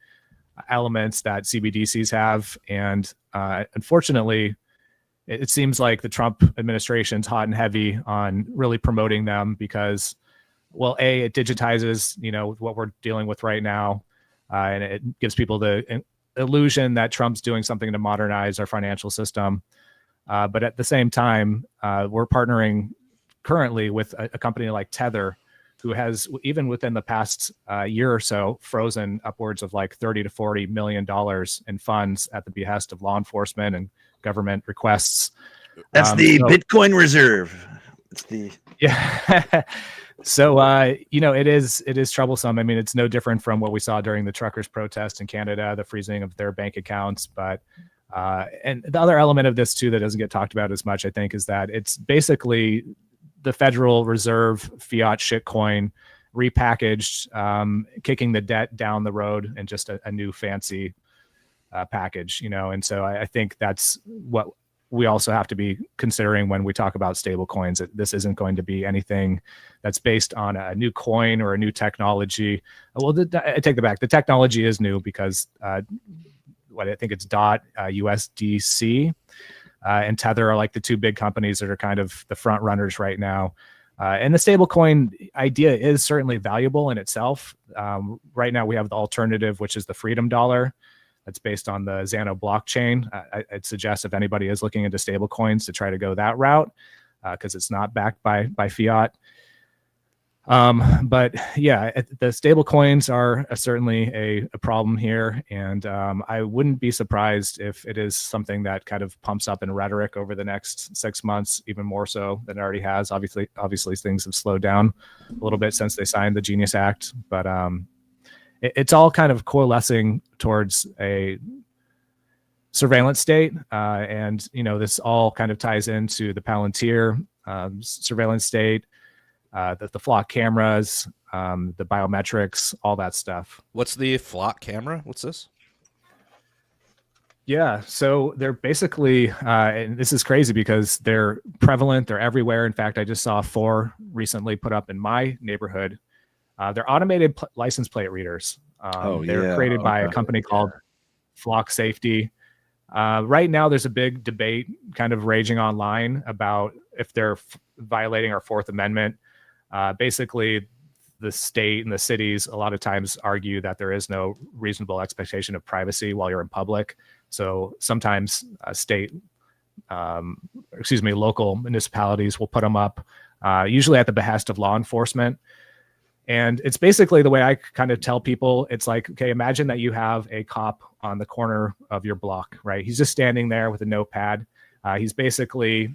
elements that CBDCs have. And unfortunately, it seems like the Trump administration's hot and heavy on really promoting them because, well, it digitizes, what we're dealing with right now. And it gives people the illusion that Trump's doing something to modernize our financial system. But at the same time, we're partnering currently with a company like Tether, who has, even within the past year or so, frozen upwards of like $30 to $40 million in funds at the behest of law enforcement and government requests. That's the Bitcoin reserve. It's the So it is troublesome. I mean, it's no different from what we saw during the truckers' protest in Canada, the freezing of their bank accounts. But and the other element of this too that doesn't get talked about as much, I think, is that it's basically the Federal Reserve fiat shitcoin repackaged, kicking the debt down the road in just a new fancy package, And so I think that's what we also have to be considering when we talk about stable coins. That this isn't going to be anything that's based on a new coin or a new technology. Well, I take that back. The technology is new because I think it's USDC and Tether are like the two big companies that are kind of the front runners right now. And the stablecoin idea is certainly valuable in itself. Right now we have the alternative, which is the Freedom Dollar. That's based on the Xano blockchain. I'd suggest if anybody is looking into stablecoins to try to go that route because it's not backed by fiat. But yeah, the stablecoins are certainly a problem here, and I wouldn't be surprised if it is something that kind of pumps up in rhetoric over the next 6 months, even more so than it already has. Obviously, things have slowed down a little bit since they signed the Genius Act, but it's all kind of coalescing towards a surveillance state. And, this all kind of ties into the Palantir surveillance state, the flock cameras, the biometrics, all that stuff. What's the flock camera? What's this? Yeah, so they're basically, and this is crazy because they're prevalent. They're everywhere. In fact, I just saw 4 recently put up in my neighborhood. They're automated license plate readers. They're created by a company called Flock Safety. Right now, there's a big debate kind of raging online about if they're violating our Fourth Amendment. Basically, the state and the cities a lot of times argue that there is no reasonable expectation of privacy while you're in public. So sometimes local municipalities will put them up, usually at the behest of law enforcement. And it's basically the way I kind of tell people, it's like, okay, imagine that you have a cop on the corner of your block, right? He's just standing there with a notepad. He's basically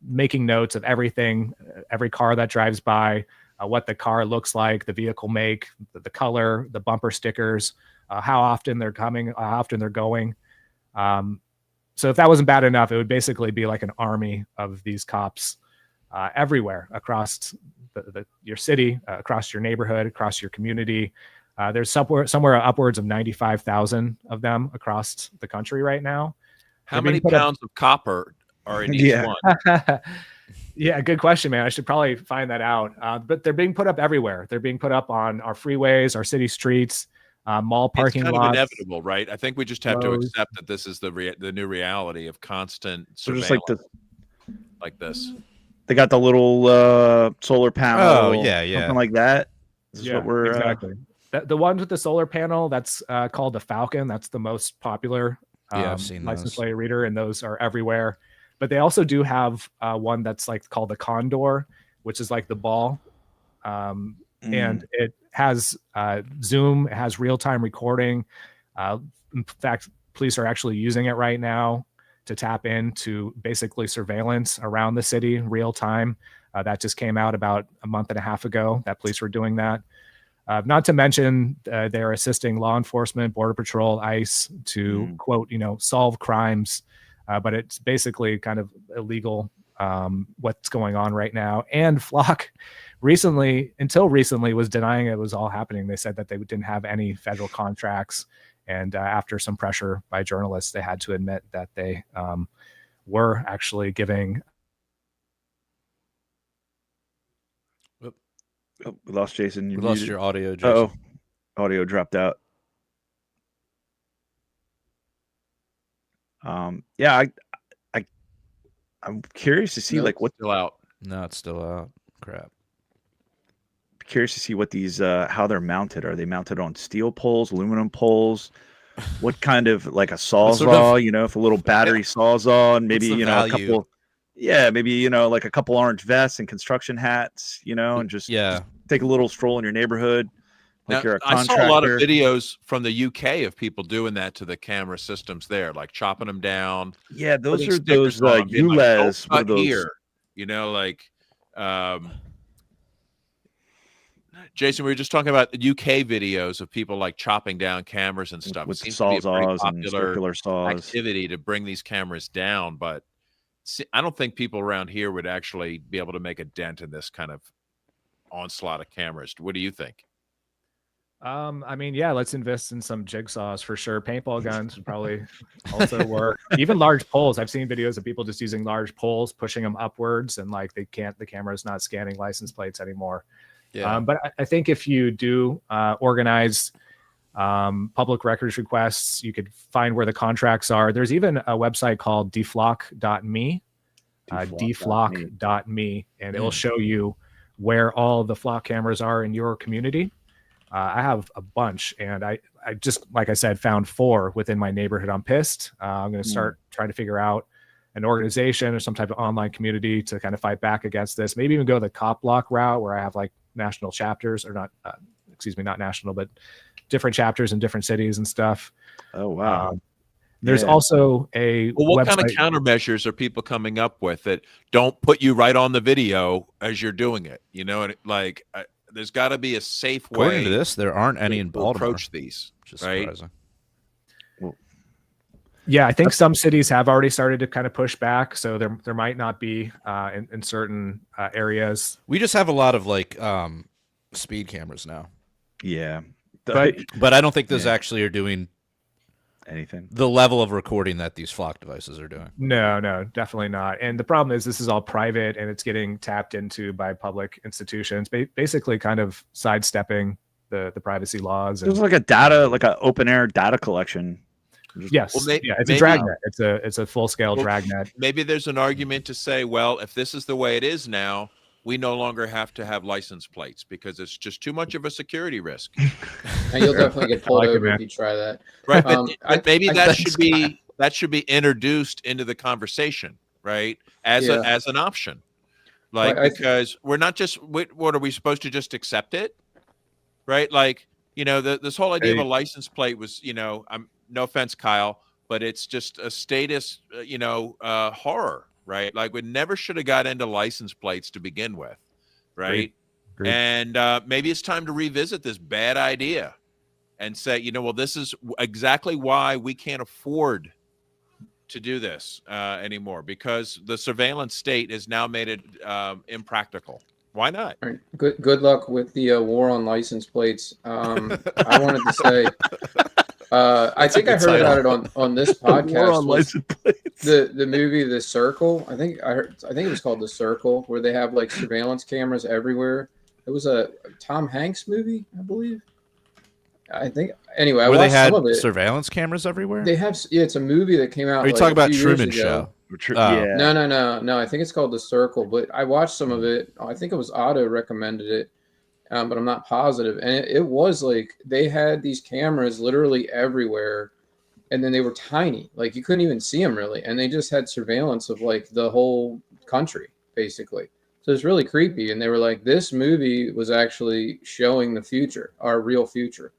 making notes of everything, every car that drives by, what the car looks like, the vehicle make, the color, the bumper stickers, how often they're coming, how often they're going. So if that wasn't bad enough, it would basically be like an army of these cops everywhere across your city, across your neighborhood, across your community. There's somewhere upwards of 95,000 of them across the country right now. How many pounds of copper are in each one? Yeah, good question, man. I should probably find that out. But they're being put up everywhere. They're being put up on our freeways, our city streets, mall parking lots. It's kind of inevitable, right? I think we just have to accept that this is the new reality of constant surveillance. Just like this. They got the little solar panel. Oh, yeah. Something like that. This is what we're exactly. The ones with the solar panel, that's called the Falcon. That's the most popular I've seen license plate reader, and those are everywhere. But they also do have one that's like called the Condor, which is like the ball. And it has Zoom, it has real-time recording. In fact, police are actually using it right now to tap into basically surveillance around the city real time. That just came out about a month and a half ago that police were doing that. Not to mention they're assisting law enforcement, Border Patrol, ICE to quote, solve crimes. But it's basically kind of illegal what's going on right now. And Flock until recently was denying it was all happening. They said that they didn't have any federal contracts. And after some pressure by journalists, they had to admit that they were actually giving. Oh, we lost Jason. We lost your audio, Jason. Oh, audio dropped out. Yeah, I'm curious to see like what's still out. No, it's still out. Crap. Curious to see what these how they're mounted. Are they mounted on steel poles, aluminum poles? What kind of like a sawzall? You know, if a little battery sawzall, and maybe a couple. Yeah, maybe like a couple orange vests and construction hats. And just take a little stroll in your neighborhood. Like you're a contractor. I saw a lot of videos from the UK of people doing that to the camera systems there, like chopping them down. Yeah, those are those ULEZ. Like, here, Jason, we were just talking about the UK videos of people like chopping down cameras and stuff. With it seems sawzalls and circular saws. Activity to bring these cameras down, but I don't think people around here would actually be able to make a dent in this kind of onslaught of cameras. What do you think? Let's invest in some jigsaws for sure. Paintball guns would probably also work. Even large poles. I've seen videos of people just using large poles, pushing them upwards, and like the camera's not scanning license plates anymore. Yeah. But I think if you do organize public records requests, you could find where the contracts are. There's even a website called deflock.me, deflock.me, and it will show you where all the flock cameras are in your community. I have a bunch, and I just, like I said, found 4 within my neighborhood. I'm pissed. I'm going to start trying to figure out an organization or some type of online community to kind of fight back against this. Maybe even go the cop block route where I have like national chapters, or not national, but different chapters in different cities and stuff. Oh, wow. There's also what kind of countermeasures are people coming up with that don't put you right on the video as you're doing it? There's got to be a safe way. According to this, there aren't any in Baltimore. Approach these, right? Surprising. Yeah, I think some cities have already started to kind of push back, so there might not be in certain areas. We just have a lot of like speed cameras now. Yeah, but I don't think those actually are doing anything. The level of recording that these flock devices are doing. No, definitely not. And the problem is this is all private, and it's getting tapped into by public institutions, basically kind of sidestepping the privacy laws. It's like an open air data collection. Yes. It's a dragnet. It's a full scale dragnet. Maybe there's an argument to say, well, if this is the way it is now, we no longer have to have license plates because it's just too much of a security risk. And you'll definitely get pulled over if you try that. Right. But maybe that should be introduced into the conversation, right? As an option. Because we're not just, what are we supposed to just accept it? Right? This whole idea of a license plate was, no offense, Kyle, but it's just a status, horror, right? Like we never should have got into license plates to begin with, right? Great. And maybe it's time to revisit this bad idea and say, this is exactly why we can't afford to do this anymore, because the surveillance state has now made it impractical. Why not? All right. Good luck with the war on license plates. I wanted to say, I think I heard about it on this podcast. War on license plates. The movie The Circle. I think it was called The Circle, where they have like surveillance cameras everywhere. It was a Tom Hanks movie, I believe. I think. Anyway, I watched some of it. Surveillance cameras everywhere. They have. Yeah, it's a movie that came out. Are you talking about Truman Show? Yeah. No. I think it's called The Circle, but I watched some of it. I think it was Otto recommended it, but I'm not positive. And it was like they had these cameras literally everywhere, and then they were tiny, like you couldn't even see them really, and they just had surveillance of like the whole country basically. So it's really creepy. And they were like, this movie was actually showing the future, our real future.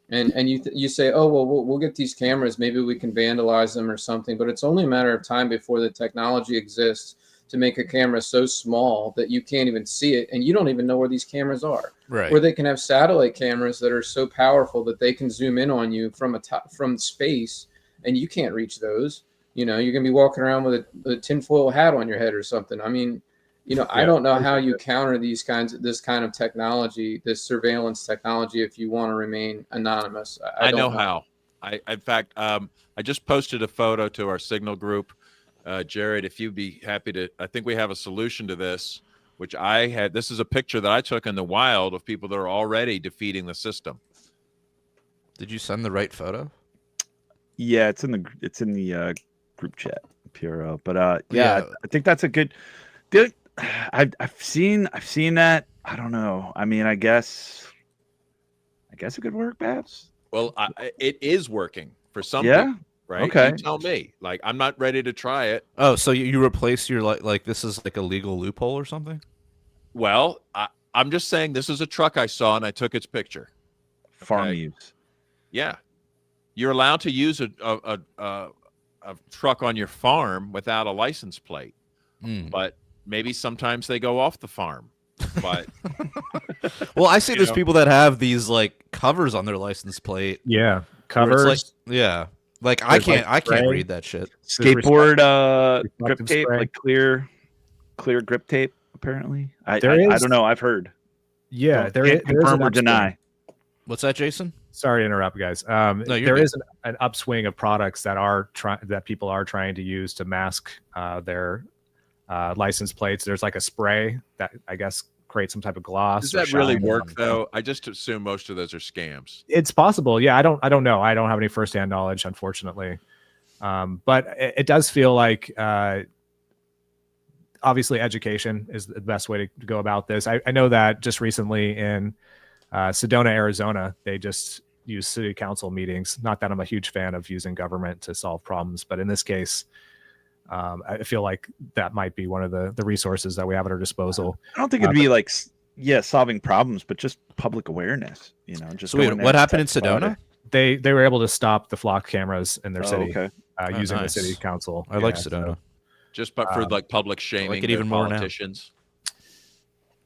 And you say, oh, well, we'll get these cameras. Maybe we can vandalize them or something. But it's only a matter of time before the technology exists to make a camera so small that you can't even see it. And you don't even know where these cameras are. Right. Where they can have satellite cameras that are so powerful that they can zoom in on you from space and you can't reach those. You know, you're going to be walking around with a tinfoil hat on your head or something. I mean, you know, I don't know how you counter this kind of technology, this surveillance technology, if you want to remain anonymous. I know how. In fact, I just posted a photo to our Signal group. Jared, if you'd be happy to, I think we have a solution to this, which I had. This is a picture that I took in the wild of people that are already defeating the system. Did you send the right photo? Yeah, it's in the group chat, PRL. But I think that's a good. Dude, I've seen that. I don't know. I mean, I guess it could work, Babs. Well, it is working for some Yeah. people, right? Okay. You tell me. Like, I'm not ready to try it. Oh, so you replace your like this is like a legal loophole or something? Well, I'm just saying this is a truck I saw and I took its picture. Farm use. Yeah, you're allowed to use a truck on your farm without a license plate, but maybe sometimes they go off the farm. But well, I see there's people that have these like covers on their license plate. Yeah, covers. Like, like I can't read that shit. Skateboard grip tape, like clear grip tape. Apparently, I don't know. I've heard. Yeah, there is confirm or deny. What's that, Jason? Sorry to interrupt, guys. There is an upswing of products that people are trying to use to mask their license plates. There's like a spray that I guess creates some type of gloss. Does that really work though? I just assume most of those are scams. It's possible. Yeah, I don't know. I don't have any firsthand knowledge, unfortunately. But it does feel like obviously education is the best way to go about this. I know that just recently in Sedona, Arizona, they just use city council meetings. Not that I'm a huge fan of using government to solve problems, but in this case, I feel like that might be one of the resources that we have at our disposal. I don't think it'd be like, solving problems, but just public awareness, just. So wait, what happened in Sedona? They were able to stop the flock cameras in their city using nice. the city council. I like Sedona. Just for like public shaming, like it even more politicians.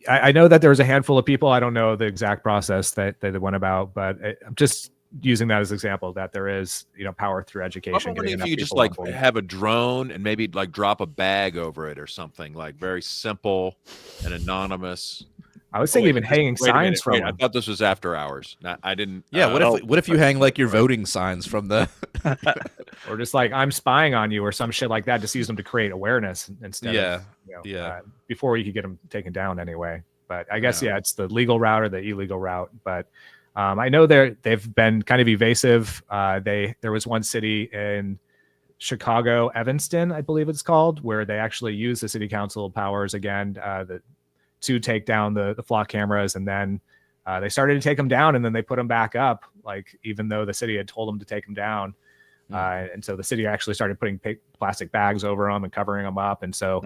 I know that there was a handful of people. I don't know the exact process that they went about, but I'm just using that as an example that there is, power through education. If you just like have a drone and maybe like drop a bag over it or something, like very simple and anonymous. I was thinking even hanging signs from them. I thought this was after hours. I didn't. Yeah. What if you hang like your voting signs from the, or just like I'm spying on you or some shit like that? Just use them to create awareness instead. of, before you could get them taken down anyway. But I guess it's the legal route or the illegal route. But I know they've been kind of evasive. There was one city in Chicago, Evanston, I believe it's called, where they actually used the city council powers again to take down the flock cameras, and then they started to take them down, and then they put them back up, like even though the city had told them to take them down. And so the city actually started putting plastic bags over them and covering them up, and so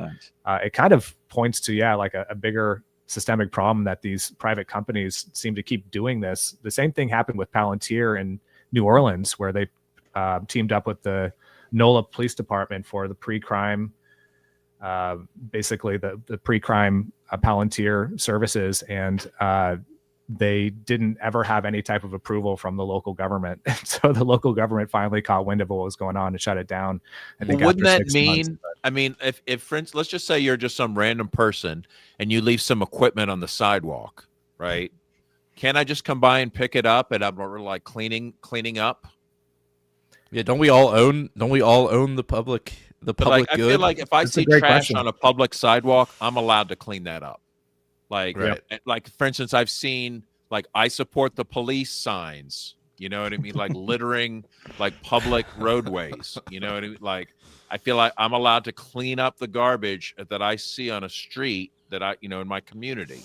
it kind of points to like a bigger systemic problem that these private companies seem to keep doing this. The same thing happened with Palantir in New Orleans, where they teamed up with the NOLA Police Department for the pre-crime, basically the pre-crime Palantir services, and they didn't ever have any type of approval from the local government. So the local government finally caught wind of what was going on and shut it down. I think wouldn't that mean? I mean, if for instance, let's just say you're just some random person and you leave some equipment on the sidewalk, right? Can I just come by and pick it up and I'm like cleaning up? Yeah, don't we all own the public good? I feel like if I see trash on a public sidewalk, I'm allowed to clean that up. Like, like for instance, I've seen like I support the police signs. You know what I mean? Like littering, like public roadways. You know what I mean? Like I feel like I'm allowed to clean up the garbage that I see on a street that in my community.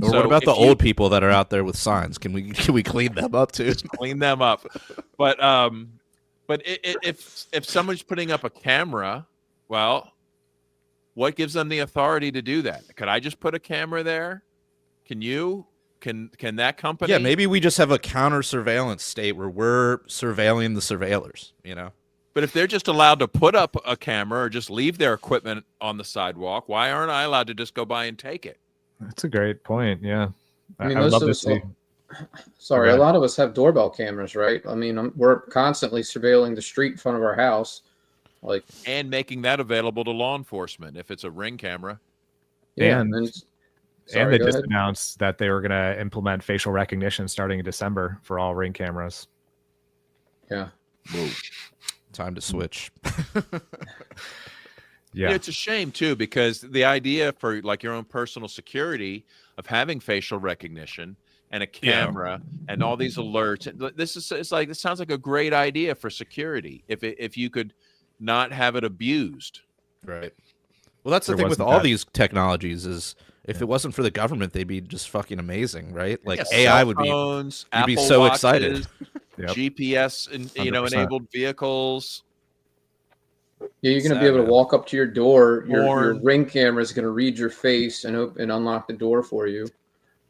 Or what about the old people that are out there with signs? Can we clean them up too? Clean them up, but if someone's putting up a camera, well, what gives them the authority to do that? Could I just put a camera there? Can you? Can that company? Yeah, maybe we just have a counter surveillance state where we're surveilling the surveillors, But if they're just allowed to put up a camera or just leave their equipment on the sidewalk, why aren't I allowed to just go by and take it? That's a great point. Yeah. I mean, most of us, sorry, a lot of us have doorbell cameras, right? I mean, we're constantly surveilling the street in front of our house. Like, and making that available to law enforcement if it's a Ring camera. yeah, And- and And they go just ahead. announced that they were going to implement facial recognition starting in December for all Ring cameras. Yeah. Whoa. Time to switch. Yeah. It's a shame too, because the idea for like your own personal security of having facial recognition and a camera and all these alerts, this sounds like a great idea for security if you could not have it abused. Right. Well, that's the There thing with wasn't all that. these technologies is if it wasn't for the government, they'd be just fucking amazing, right? Like Yeah, AI cell would be, phones, you'd be Apple so Watches, excited. Yep. GPS and 100%. enabled vehicles. Yeah, you're going to Sad, be able to man. walk up to your door. Your Porn. Ring camera is going to read your face and unlock the door for you.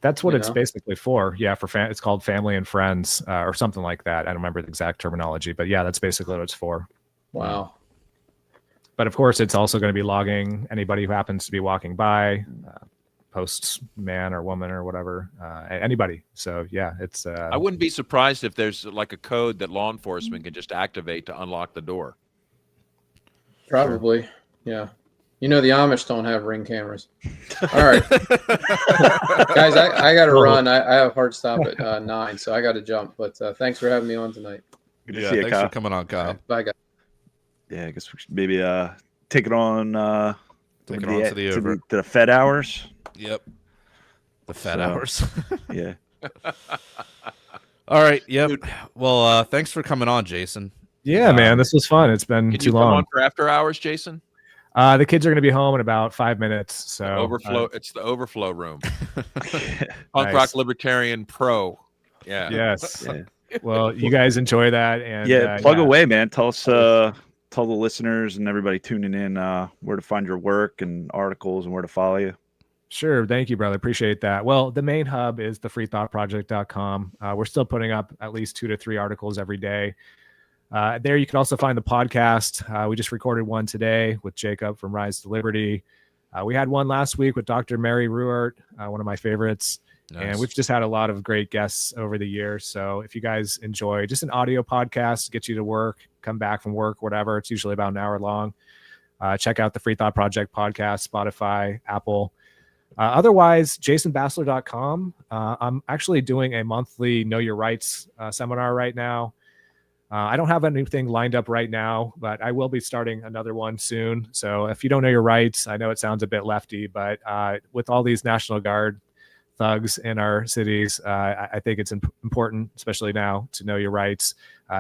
That's what You it's know? basically for. Yeah, it's called family and friends or something like that. I don't remember the exact terminology, but yeah, that's basically what it's for. Wow. But of course, it's also going to be logging anybody who happens to be walking by, postman or woman or whatever, anybody. So yeah, it's. I wouldn't be surprised if there's like a code that law enforcement can just activate to unlock the door. Probably. Yeah. You know, the Amish don't have Ring cameras. All right. Guys, I got to run. I have a hard stop at 9, so I got to jump. But thanks for having me on tonight. Good to Yeah, see you, thanks Kyle. for coming on, Kyle. Bye, guys. Yeah, I guess we should maybe take it on. Take it on to the over. To the Fed hours. Yep. The Fed So- hours. Yeah. All right. Yep. Well, thanks for coming on, Jason. Yeah, man, this was fun. It's been Can too you come long. on for after hours, Jason? The kids are going to be home in about 5 minutes. So Overflow. It's the overflow room. Punk Nice. Rock Libertarian Pro. Yeah. Yes. Yeah. Well, you guys enjoy that, and Yeah, plug away, man. Tell us, tell the listeners and everybody tuning in where to find your work and articles and where to follow you. Sure. Thank you, brother. Appreciate that. Well, the main hub is thefreethoughtproject.com. We're still putting up at least 2 to 3 articles every day. There you can also find the podcast. We just recorded one today with Jacob from Rise to Liberty. We had one last week with Dr. Mary Ruart, one of my favorites. Nice. And we've just had a lot of great guests over the years. So if you guys enjoy just an audio podcast, get you to work, come back from work, whatever, it's usually about an hour long. Check out the Free Thought Project podcast, Spotify, Apple. Otherwise, jasonbassler.com. I'm actually doing a monthly Know Your Rights seminar right now. I don't have anything lined up right now, but I will be starting another one soon. So if you don't know your rights, I know it sounds a bit lefty, but with all these National Guard thugs in our cities, I think it's important, especially now, to know your rights,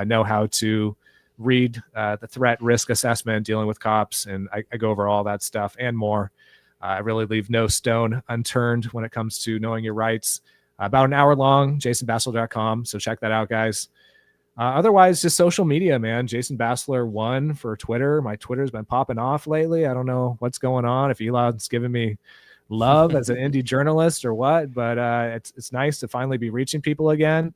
know how to read the threat risk assessment, dealing with cops, and I go over all that stuff and more. I really leave no stone unturned when it comes to knowing your rights. About an hour long, jasonbassler.com. So check that out, guys. Otherwise, just social media, man. Jason Bassler 1 for Twitter. My Twitter's been popping off lately. I don't know what's going on, if Elon's giving me love as an indie journalist or what, but it's nice to finally be reaching people again.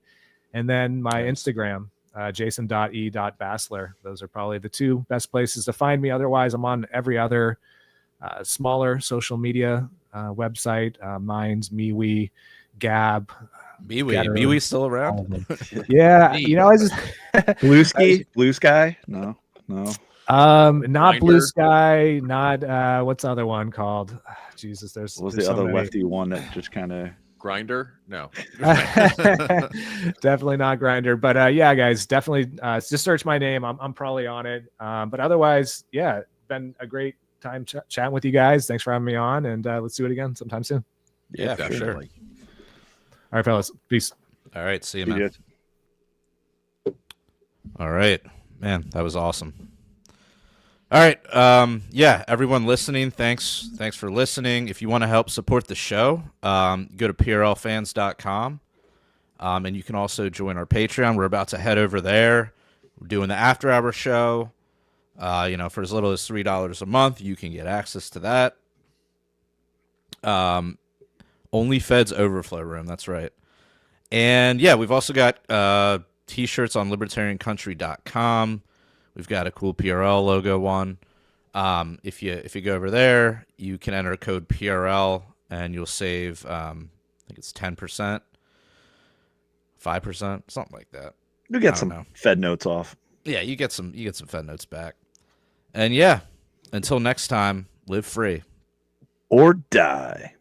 And then my Instagram, jason.e.bassler. Those are probably the 2 best places to find me. Otherwise, I'm on every other smaller social media website, Minds, MeWe, Gab. MeWe still around? Yeah, you know, I just Blue Sky? No. not Blue Grindr. Sky, not what's the other one called? Jesus, there's What was there's the so other many. lefty one that just kind of? Grinder? No. Definitely not Grinder, but yeah, guys, definitely just search my name. I'm probably on it. But otherwise, yeah, been a great time chatting with you guys. Thanks for having me on, and let's do it again sometime soon. Yeah, for sure. Definitely. All right, fellas, peace. All right. See you, You man. did. All right. Man, that was awesome. All right. Yeah, everyone listening, thanks for listening. If you want to help support the show, go to PRLfans.com. And you can also join our Patreon. We're about to head over there. We're doing the after hour show. For as little as $3 a month, you can get access to that. Only Feds Overflow Room. That's right. And yeah, we've also got t-shirts on libertariancountry.com. We've got a cool PRL logo one. If you go over there, you can enter code PRL and you'll save I think it's 10%, 5%, something like that. You I get don't some know. Fed notes off. Yeah, you get some Fed notes back. And yeah, until next time, live free or die.